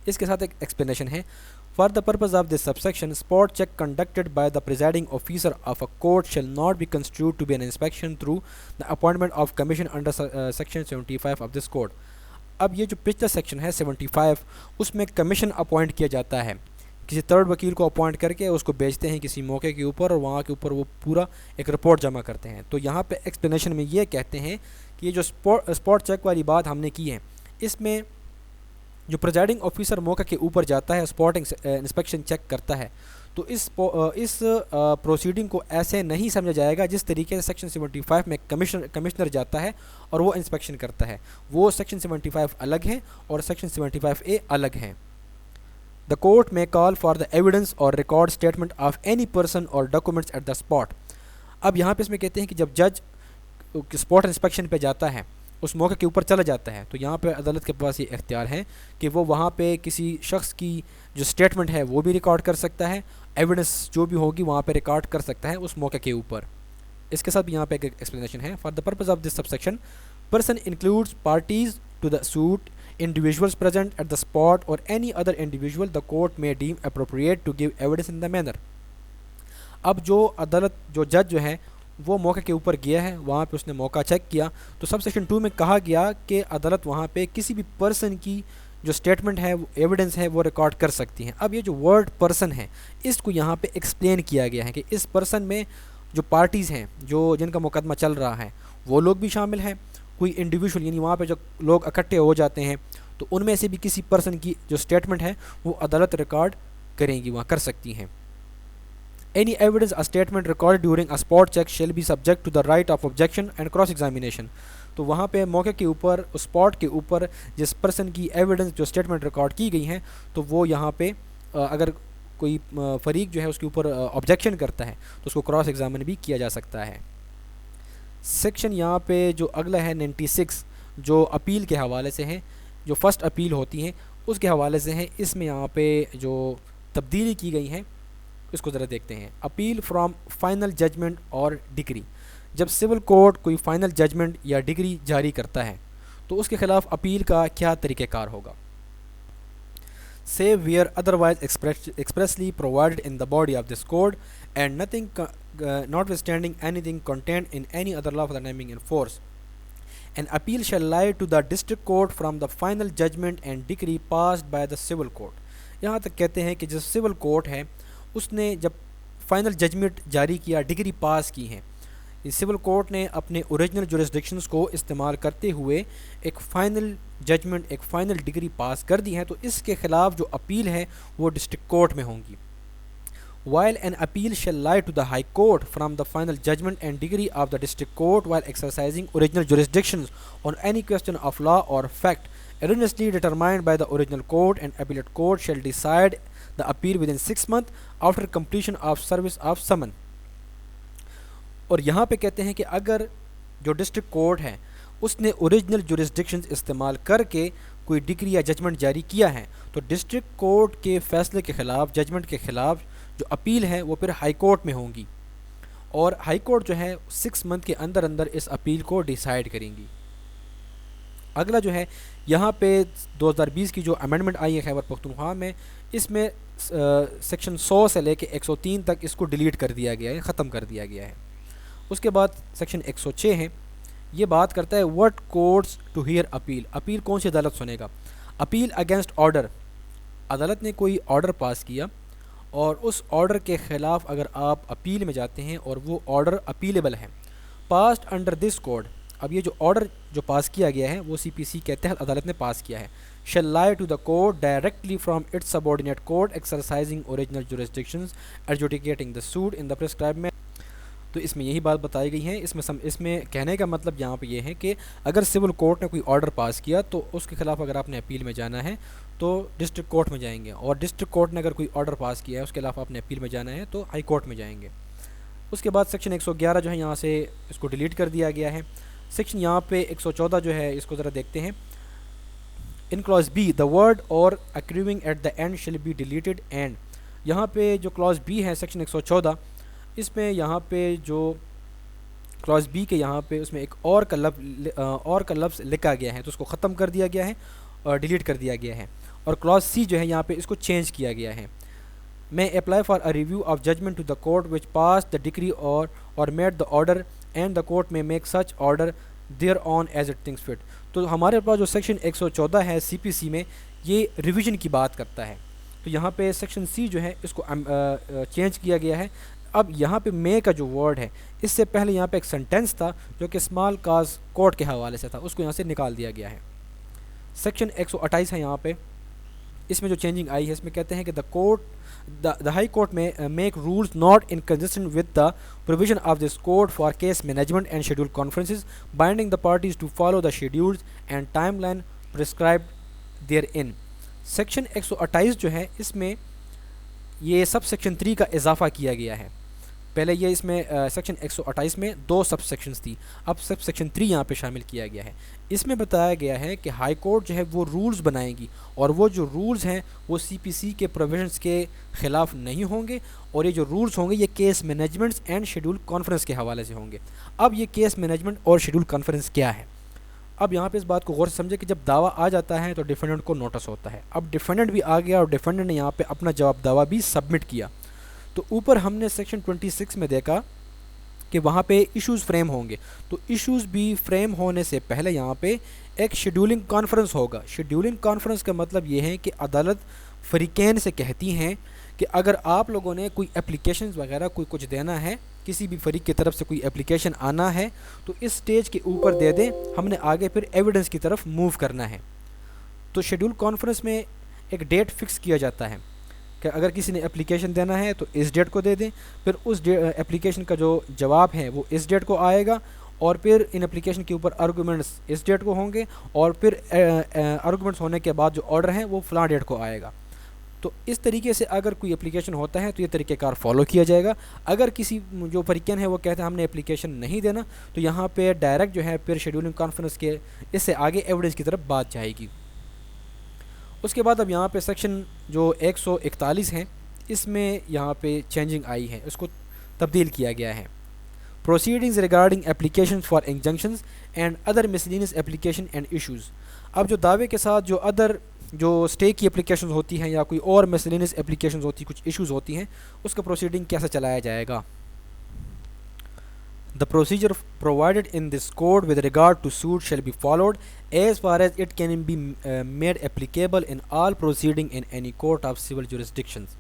اس کے ساتھ ایک ایکسپلینیشن ہے. For the purpose of this subsection, spot check conducted by the presiding officer of a court shall not be construed to be an inspection through the appointment of commission under section 75 of this code. اب یہ جو پچھلا section ہے 75 اس میں commission appoint کیا جاتا ہے, کسی تھرڈ وکیل کو اپوائنٹ کر کے اس کو بیچتے ہیں کسی موقع کے اوپر, اور وہاں کے اوپر وہ پورا ایک رپورٹ جمع کرتے ہیں. تو یہاں پہ ایکسپلینیشن میں یہ کہتے ہیں کہ یہ جو اسپاٹ چیک والی بات ہم نے کی ہے, اس میں جو پریزائڈنگ آفیسر موقع کے اوپر جاتا ہے اسپاٹنگ انسپیکشن چیک کرتا ہے, تو اس پروسیڈنگ کو ایسے نہیں سمجھا جائے گا جس طریقے سے سیکشن 75 میں کمشنر جاتا ہے اور وہ انسپیکشن کرتا ہے. وہ سیکشن 75 الگ ہے اور سیکشن 75A الگ ہے. The court may call for the evidence or record statement of any person or documents at the spot. اب یہاں پہ اس میں کہتے ہیں کہ جب جج اسپاٹ انسپیکشن پہ جاتا ہے, اس موقع کے اوپر چلا جاتا ہے, تو یہاں پہ عدالت کے پاس یہ اختیار ہے کہ وہ وہاں پہ کسی شخص کی جو اسٹیٹمنٹ ہے وہ بھی ریکارڈ کر سکتا ہے, ایویڈنس جو بھی ہوگی وہاں پہ ریکارڈ کر سکتا ہے اس موقع کے اوپر. اس کے ساتھ بھی یہاں پہ ایک ایکسپلینیشن ہے. For the purpose of this sub section, person includes parties to the suit, individuals present at the spot or any other individual the court may deem appropriate to give evidence in the manner. اب جو جج جو ہے وہ موقع کے اوپر گیا ہے, وہاں پہ اس نے موقع چیک کیا, تو سب سیکشن 2 میں کہا گیا کہ عدالت وہاں پہ کسی بھی پرسن کی جو اسٹیٹمنٹ ہے, ایویڈنس ہے, وہ ریکارڈ کر سکتی ہیں. اب یہ جو ورڈ پرسن ہے اس کو یہاں پہ ایکسپلین کیا گیا ہے کہ اس پرسن میں جو پارٹیز ہیں جن کا مقدمہ چل رہا ہے وہ لوگ بھی شامل ہیں, کوئی انڈیویجول یعنی وہاں پہ جو لوگ اکٹھے ہو جاتے ہیں تو ان میں سے بھی کسی پرسن کی جو اسٹیٹمنٹ ہے وہ عدالت ریکارڈ کریں گی, وہاں کر سکتی ہیں. Any evidence or statement recorded during a spot check shall be subject to the right of objection and cross examination. تو وہاں پہ موقع کے اوپر اسپاٹ کے اوپر جس پرسن کی ایویڈنس جو اسٹیٹمنٹ ریکارڈ کی گئی ہیں تو وہ یہاں پہ اگر کوئی فریق جو ہے اس کے اوپر آبجیکشن کرتا ہے تو اس کو کراس ایگزامن بھی کیا جا سکتا ہے. سیکشن یہاں پہ جو اگلا ہے 96 جو اپیل کے حوالے سے ہیں, جو فرسٹ اپیل ہوتی ہیں اس کے حوالے سے ہیں. اس میں یہاں پہ جو تبدیلی کی گئی ہیں اس کو ذرا دیکھتے ہیں. اپیل فرام فائنل ججمنٹ اور ڈگری, جب سول کورٹ کوئی فائنل ججمنٹ یا ڈگری جاری کرتا ہے تو اس کے خلاف اپیل کا کیا طریقہ کار ہوگا. save where otherwise expressly provided in the body of this code and nothing notwithstanding anything contained in any other law for the naming in force. An appeal shall lie to the district court from the final judgment and decree passed by the civil court. یہاں تک کہتے ہیں کہ جو civil court ہے اس نے جب final judgment جاری کیا, ڈگری پاس کی ہیں, سول کورٹ نے اپنے اوریجنل جورسڈکشنز کو استعمال کرتے ہوئے ایک فائنل ججمنٹ, ایک فائنل ڈگری پاس کر دی ہے, تو اس کے خلاف جو اپیل ہے وہ ڈسٹرکٹ کورٹ میں ہوں گی. While an appeal shall lie to the High Court from the final judgment and degree of the District Court while exercising original jurisdictions on any question of law or fact erroneously determined by the original court, and appellate court shall decide the appeal within 6 months after completion of service of summon. اور یہاں پہ کہتے ہیں کہ اگر جو district court ہے اس نے اوریجنل جورسڈکشنز استعمال کر کے کوئی ڈگری یا ججمنٹ جاری کیا ہے تو ڈسٹرکٹ کورٹ کے فیصلے کے خلاف, ججمنٹ کے خلاف جو اپیل ہے وہ پھر ہائی کورٹ میں ہوں گی, اور ہائی کورٹ جو ہے 6 منتھ کے اندر اس اپیل کو ڈیسائیڈ کریں گی. اگلا جو ہے یہاں پہ 2020 کی جو امینڈمنٹ آئی ہے خیبر پختونخوا میں, اس میں سیکشن 100 سے لے کے 103 تک اس کو ڈیلیٹ کر دیا گیا ہے, ختم کر دیا گیا ہے. اس کے بعد سیکشن 106 ہے, یہ بات کرتا ہے what courts to hear appeal, appeal کون سی عدالت سنے گا. اپیل اگینسٹ آرڈر, عدالت نے کوئی آرڈر پاس کیا اور اس آرڈر کے خلاف اگر آپ اپیل میں جاتے ہیں اور وہ آرڈر اپیلیبل ہے, پاسڈ انڈر دس کوڈ. اب یہ جو آرڈر جو پاس کیا گیا ہے وہ CPC کے تحت عدالت نے پاس کیا ہے. shall lie to the court directly from its subordinate court exercising original jurisdictions adjudicating the suit in the prescribed manner. تو اس میں یہی بات بتائی گئی ہے. اس میں کہنے کا مطلب یہاں پہ یہ ہے کہ اگر سول کورٹ نے کوئی آرڈر پاس کیا تو اس کے خلاف اگر آپ نے اپیل میں جانا ہے تو ڈسٹرکٹ کورٹ میں جائیں گے, اور ڈسٹرکٹ کورٹ نے اگر کوئی آرڈر پاس کیا ہے اس کے خلاف آپ نے اپیل میں جانا ہے تو ہائی کورٹ میں جائیں گے. اس کے بعد سیکشن 111 جو ہے یہاں سے اس کو ڈیلیٹ کر دیا گیا ہے. سیکشن یہاں پہ 114 جو ہے اس کو ذرا دیکھتے ہیں. In clause B the word or accruing at the end shall be deleted and. یہاں پہ جو کلاس بی ہے سیکشن 114, اس میں یہاں پہ جو کلاس بی کے یہاں پہ اس میں ایک اور کا لفظ لکھا گیا ہے تو اس کو ختم کر دیا گیا ہے اور ڈیلیٹ کر دیا گیا ہے. اور clause C جو ہے یہاں پہ اس کو چینج کیا گیا ہے. may apply for a review of judgment to the court which passed the decree or made the order and the court may make such order thereon as it thinks fit. تو ہمارے پاس جو section 114 ہے سی پی سی میں یہ revision کی بات کرتا ہے. تو یہاں پہ سیکشن سی جو ہے اس کو چینج کیا گیا ہے. اب یہاں پہ مے کا جو ورڈ ہے اس سے پہلے یہاں پہ ایک سنٹینس تھا جو کہ اسمال کاز کورٹ کے حوالے سے تھا, اس کو یہاں سے نکال دیا گیا ہے. سیکشن 128 ہے یہاں پہ, اس میں جو چینجنگ آئی ہے اس میں کہتے ہیں کہ the high court may make rules not inconsistent with the provision of this code for case management and scheduled conferences, binding the parties to follow the schedules and timeline prescribed therein. Section 128 جو ہے اس میں یہ sub section 3 کا اضافہ کیا گیا ہے. پہلے یہ اس میں سیکشن 128 میں 2 سب سیکشنز تھی, اب سب سیکشن 3 یہاں پہ شامل کیا گیا ہے. اس میں بتایا گیا ہے کہ ہائی کورٹ جو ہے وہ رولز بنائیں گی اور وہ جو رولز ہیں وہ سی پی سی کے پروویژنس کے خلاف نہیں ہوں گے, اور یہ جو رولز ہوں گے یہ case managements and schedule conference کے حوالے سے ہوں گے. اب یہ کیس مینجمنٹ اور شیڈول کانفرنس کیا ہے؟ اب یہاں پہ اس بات کو غور سے سمجھے کہ جب دعویٰ آ جاتا ہے تو ڈیفینڈنٹ کو نوٹس ہوتا ہے. اب ڈیفینڈنٹ بھی آ گیا اور ڈیفینڈنٹ نے یہاں پہ اپنا جواب دعویٰ بھی سبمٹ کیا. تو اوپر ہم نے سیکشن 26 میں دیکھا کہ وہاں پہ ایشوز فریم ہوں گے, تو ایشوز بھی فریم ہونے سے پہلے یہاں پہ ایک شیڈولنگ کانفرنس ہوگا. شیڈولنگ کانفرنس کا مطلب یہ ہے کہ عدالت فریقین سے کہتی ہیں کہ اگر آپ لوگوں نے کوئی اپلیکیشنز وغیرہ کوئی کچھ دینا ہے, کسی بھی فریق کی طرف سے کوئی اپلیکیشن آنا ہے تو اس سٹیج کے اوپر دے دیں, ہم نے آگے پھر ایویڈنس کی طرف موو کرنا ہے. تو شیڈول کانفرنس میں ایک ڈیٹ فکس کیا جاتا ہے کہ اگر کسی نے اپلیکیشن دینا ہے تو اس ڈیٹ کو دے دیں, پھر اس اپلیکیشن کا جو جواب ہے وہ اس ڈیٹ کو آئے گا, اور پھر ان اپلیکیشن کے اوپر آرگومنٹس اس ڈیٹ کو ہوں گے, اور پھر آرگومنٹس ہونے کے بعد جو آرڈر ہیں وہ فلاں ڈیٹ کو آئے گا. تو اس طریقے سے اگر کوئی اپلیکیشن ہوتا ہے تو یہ طریقہ کار فالو کیا جائے گا. اگر کسی جو فریقین ہے وہ کہتے ہیں ہم نے اپلیکیشن نہیں دینا, تو یہاں پہ ڈائریکٹ جو ہے پھر شیڈولنگ کانفرنس کے اس سے آگے ایویڈنس کی طرف بات جائے گی. اس کے بعد اب یہاں پہ سیکشن جو 141 ہیں اس میں یہاں پہ چینجنگ آئی ہے, اس کو تبدیل کیا گیا ہے. Proceedings regarding applications for injunctions and other miscellaneous application and issues. اب جو دعوے کے ساتھ جو جو اسٹے کی اپلیکیشنز ہوتی ہیں یا کوئی اور مسلینس اپلیکیشنز ہوتی ہیں, کچھ ایشوز ہوتی ہیں, اس کا پروسیڈنگ کیسے چلایا جائے گا. The procedure provided in this code with regard to suit shall be followed as far as it can be made applicable in all proceeding in any court of civil jurisdictions.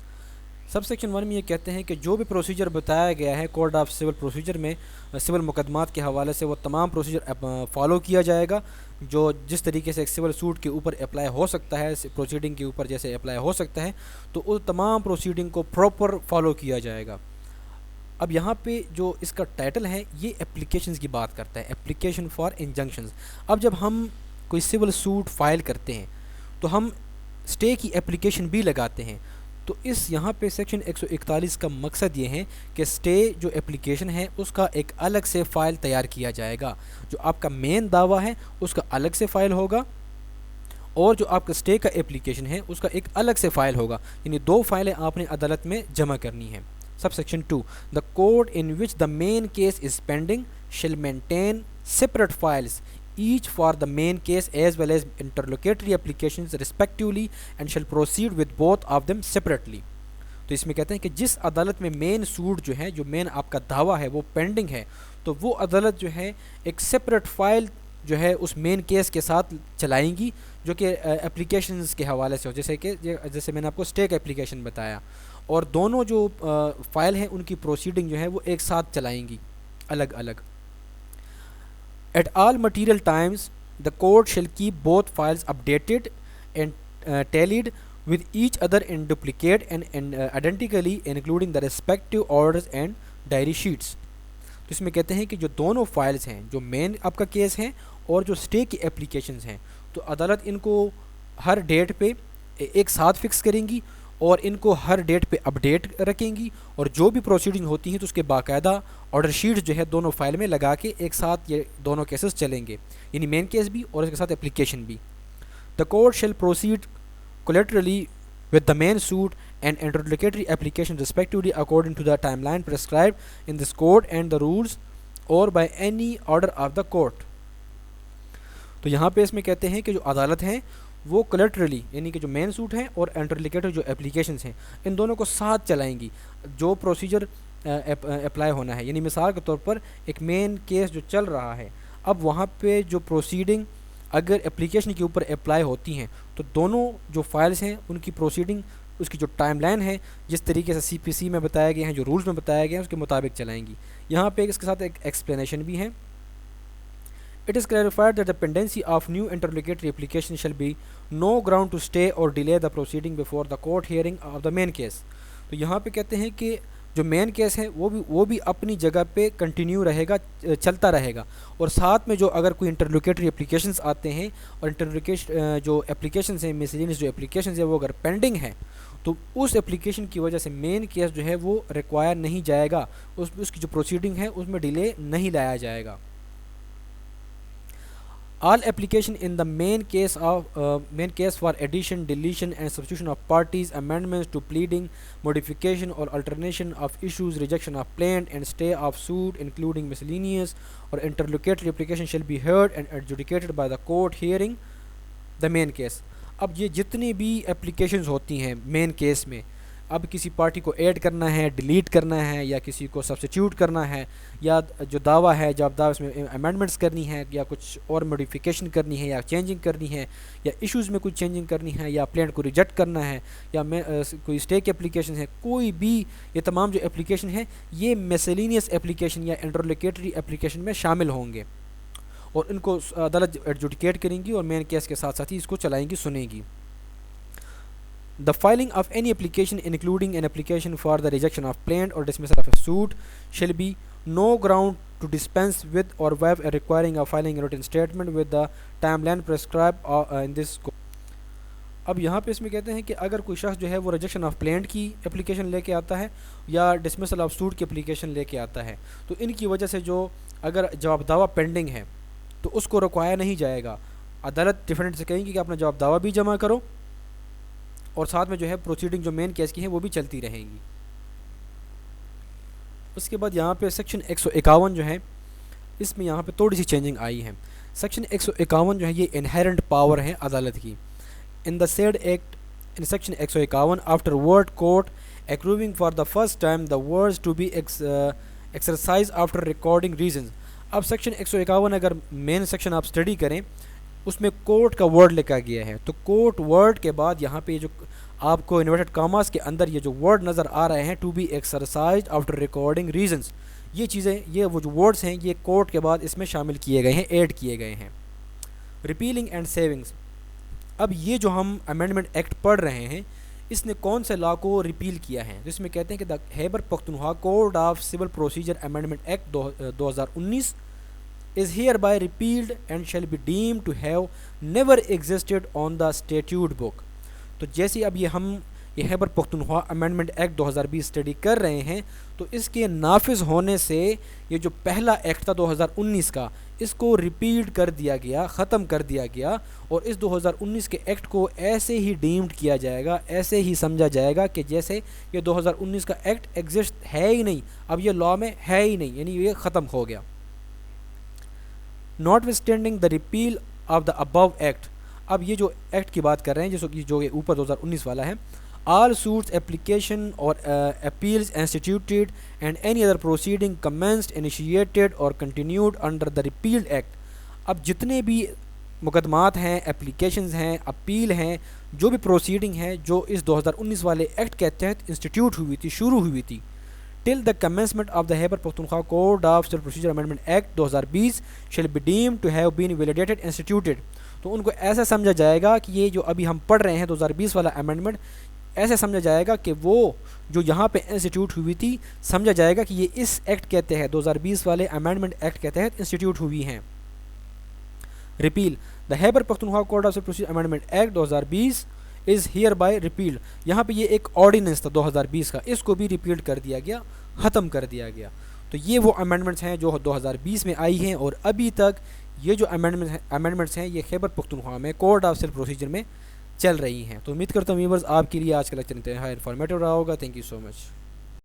Sub section 1 میں یہ کہتے ہیں کہ جو بھی procedure بتایا گیا ہے کورٹ آف سول پروسیجر میں سول مقدمات کے حوالے سے, وہ تمام پروسیجر فالو کیا جائے گا جو جس طریقے سے ایک سول سوٹ کے اوپر اپلائی ہو سکتا ہے, پروسیڈنگ کے اوپر جیسے اپلائی ہو سکتا ہے, تو وہ تمام پروسیڈنگ کو پراپر فالو کیا جائے گا. اب یہاں پہ جو اس کا ٹائٹل ہے یہ اپلیکیشنز کی بات کرتا ہے, اپلیکیشن فار انجنکشنز. اب جب ہم کوئی سول سوٹ فائل کرتے ہیں تو ہم اسٹے کی اپلیکیشن بھی لگاتے ہیں. تو اس یہاں پہ سیکشن 141 کا مقصد یہ ہے کہ اسٹے جو اپلیکیشن ہے اس کا ایک الگ سے فائل تیار کیا جائے گا. جو آپ کا مین دعویٰ ہے اس کا الگ سے فائل ہوگا, اور جو آپ کا اسٹے کا اپلیکیشن ہے اس کا ایک الگ سے فائل ہوگا, یعنی 2 فائلیں آپ نے عدالت میں جمع کرنی ہیں. Sub section 2 The court in which the main case is pending shall maintain separate files each for the main case as well as interlocutory applications respectively and shall proceed with both of them separately. تو اس میں کہتے ہیں کہ جس عدالت میں مین suit جو ہے, جو مین آپ کا دعویٰ ہے وہ پینڈنگ ہے, تو وہ عدالت جو ہے ایک سپریٹ فائل جو ہے اس مین کیس کے ساتھ چلائیں گی جو کہ اپلیکیشنز کے حوالے سے ہو, جیسے میں نے آپ کو اسٹے کا اپلیکیشن بتایا, اور دونوں جو فائل ہیں ان کی پروسیڈنگ جو ہے وہ ایک ساتھ چلائیں گی الگ الگ. At all material times, the court shall keep both files updated and tallied with each other in duplicate and identically including the respective orders and diary sheets. تو اس میں کہتے ہیں کہ جو دونوں فائلز ہیں, جو مین آپ کا کیس ہیں اور جو اسٹے کی اپلیکیشنز ہیں, تو عدالت ان کو ہر ڈیٹ پہ ایک ساتھ فکس کریں گی اور ان کو ہر ڈیٹ پہ اپڈیٹ رکھیں گی, اور جو بھی پروسیڈنگ ہوتی ہیں تو اس کے باقاعدہ آرڈر شیٹ جو ہے دونوں فائل میں لگا کے ایک ساتھ یہ دونوں کیسز چلیں گے, یعنی مین کیس بھی اور اس کے ساتھ اپلیکیشن بھی. The court shall proceed collaterally with the main suit and interlocutory application respectively according to the timeline prescribed in this code and the rules or by any order of the court. تو یہاں پہ اس میں کہتے ہیں کہ جو عدالت ہیں وہ کلیٹرلی یعنی کہ جو مین سوٹ ہیں اور انٹرلیکیٹڈ جو اپلیکیشنس ہیں ان دونوں کو ساتھ چلائیں گی جو پروسیجر اپلائی ہونا ہے. یعنی مثال کے طور پر ایک مین کیس جو چل رہا ہے, اب وہاں پہ جو پروسیڈنگ اگر اپلیکیشن کے اوپر اپلائی ہوتی ہیں تو دونوں جو فائلز ہیں ان کی پروسیڈنگ, اس کی جو ٹائم لائن ہے جس طریقے سے سی پی سی میں بتایا گئے ہیں, جو رولز میں بتایا گئے ہیں اس کے مطابق چلائیں گی. یہاں پہ اس کے ساتھ ایک ایکسپلینیشن بھی ہے. It is clarified that the pendency of new interlocutory application shall be no ground to stay or delay the proceeding before the court hearing of the main case. تو یہاں پہ کہتے ہیں کہ جو مین کیس ہے وہ بھی اپنی جگہ پہ کنٹینیو رہے گا, چلتا رہے گا, اور ساتھ میں جو اگر کوئی انٹرلوکیٹری اپلیکیشنز آتے ہیں اور جو اپلیکیشنز ہیں miscellaneous جو اپلیکیشنز ہیں وہ اگر پینڈنگ ہیں تو اس اپلیکیشن کی وجہ سے مین کیس جو ہے وہ ریکوائر نہیں جائے گا, اس کی جو پروسیڈنگ ہے اس میں ڈیلے نہیں لایا جائے گا. All application in the main case for addition, deletion and substitution of parties, amendments to pleading, modification or alternation of issues, rejection of plaint and stay of suit, including miscellaneous or interlocutory application, shall be heard and adjudicated by the court hearing the main case. اب یہ جتنی بھی applications ہوتی ہیں مین case میں, اب کسی party کو ایڈ کرنا ہے, ڈیلیٹ کرنا ہے, یا کسی کو سبسٹیٹیوٹ کرنا ہے, یا جو دعویٰ ہے جب دعویٰ اس میں امینڈمنٹس کرنی ہے, یا کچھ اور موڈیفیکیشن کرنی ہے, یا چینجنگ کرنی ہے, یا ایشوز میں کچھ چینجنگ کرنی ہے, یا پلینٹ کو ریجیکٹ کرنا ہے, یا کوئی اسٹیک اپلیکیشن ہے, کوئی بھی یہ تمام جو اپلیکیشن ہیں یہ میسلینیس اپلیکیشن یا انٹرلوکیٹری اپلیکیشن میں شامل ہوں گے, اور ان کو عدالت ایڈجوڈیکیٹ کریں گی اور مین کیس کے ساتھ ساتھ ہی اس کو چلائیں گی, سنیں گی. The filing of any application including an application for the rejection of plaint or dismissal of a suit shall be no ground to dispense with or waive a requiring of filing a written statement with the timeline prescribed in this code. اب یہاں پہ اس میں کہتے ہیں کہ اگر کوئی شخص جو ہے وہ ریجیکشن آف پلینٹ کی اپلیکیشن لے کے آتا ہے یا ڈسمسل آف سوٹ کی اپلیکیشن لے کے آتا ہے تو ان کی وجہ سے جو اگر جواب دعویٰ پینڈنگ ہے تو اس کو رکوایا نہیں جائے گا. عدالت ڈیفینڈنٹ سے کہیں گی کہ اپنا جواب دعویٰ بھی جمع کرو اور ساتھ میں جو ہے پروسیڈنگ جو مین کیس کی ہیں وہ بھی چلتی رہیں گی. اس کے بعد یہاں پہ سیکشن 151 جو ہے اس میں یہاں پہ تھوڑی سی چینجنگ آئی ہے. سیکشن 151 جو ہے یہ انہیرنٹ پاور ہے عدالت کی. In the said act in section 151 after word court accruing for the first time the words to be exercise after recording reasons. اب سیکشن 151 اگر مین سیکشن آپ اسٹڈی کریں اس میں کورٹ کا ورڈ لکھا گیا ہے, تو کورٹ ورڈ کے بعد یہاں پہ جو آپ کو انورٹڈ کاماز کے اندر یہ جو ورڈ نظر آ رہے ہیں to be exercised after recording reasons, یہ چیزیں یہ وہ جو ورڈز ہیں یہ کورٹ کے بعد اس میں شامل کیے گئے ہیں, ایڈ کیے گئے ہیں. Repelling and savings. اب یہ جو ہم امینڈمنٹ ایکٹ پڑھ رہے ہیں اس نے کون سے لا کو ریپیل کیا ہے, جس میں کہتے ہیں کہ the Khyber Pakhtunkhwa code of civil procedure amendment act 2019 is hereby repealed and shall be deemed to have never existed on the statute book. تو جیسے اب یہ ہم یہ Khyber Pakhtunkhwa amendment act 2020 study کر رہے ہیں تو اس کے نافذ ہونے سے یہ جو پہلا ایکٹ تھا 2019 کا اس کو ریپیلڈ کر دیا گیا, ختم کر دیا گیا, اور اس 2019 کے ایکٹ کو ایسے ہی ڈیمڈ کیا جائے گا, ایسے ہی سمجھا جائے گا کہ جیسے یہ 2019 کا ایکٹ ایگزسٹ ہے ہی نہیں, اب یہ لا میں ہے ہی نہیں, یعنی یہ ختم ہو گیا. Notwithstanding the repeal of the above act. اب یہ جو ایکٹ کی بات کر رہے ہیں جو یہ اوپر 2019 والا ہے, all suits, application or appeals instituted and any other proceeding commenced, initiated or continued under the repealed act. اب جتنے بھی مقدمات ہیں, اپلیکیشنز ہیں, اپیل ہیں, جو بھی پروسیڈنگ ہے جو اس 2019 والے ایکٹ کے تحت انسٹیٹیوٹ ہوئی تھی, شروع ہوئی تھی, till the commencement of the Khyber Pakhtunkhwa Code of Civil Procedure Amendment Act 2020 shall be deemed to have been validated instituted. تو ان کو ایسا سمجھا جائے گا کہ یہ جو ابھی ہم پڑھ رہے ہیں 2020 والا امینڈمنٹ, ایسا سمجھا جائے گا کہ وہ جو یہاں پہ انسٹیٹیوٹ ہوئی تھی سمجھا جائے گا کہ یہ اس ایکٹ کے تحت 2020 والے امینڈمنٹ ایکٹ کے تحت انسٹیٹیوٹ ہوئی ہیں. Repeal. The Khyber Pakhtunkhwa Code of Civil Procedure Amendment Act 2020 is hereby repealed. یہاں پہ یہ ایک آرڈیننس تھا 2020 کا, اس کو بھی ریپیلڈ کر دیا گیا, ختم کر دیا گیا. تو یہ وہ امینڈمنٹس ہیں جو 2020 میں آئی ہیں, اور ابھی تک یہ جو امینڈمنٹس ہیں یہ خیبر پختونخوا میں کوڈ آف سول پروسیجر میں چل رہی ہیں. تو امید کرتا ہوں ویورز آپ کے لیے آج کا لیکچر انتہائی انفارمیٹیو رہا ہوگا. Thank you so much.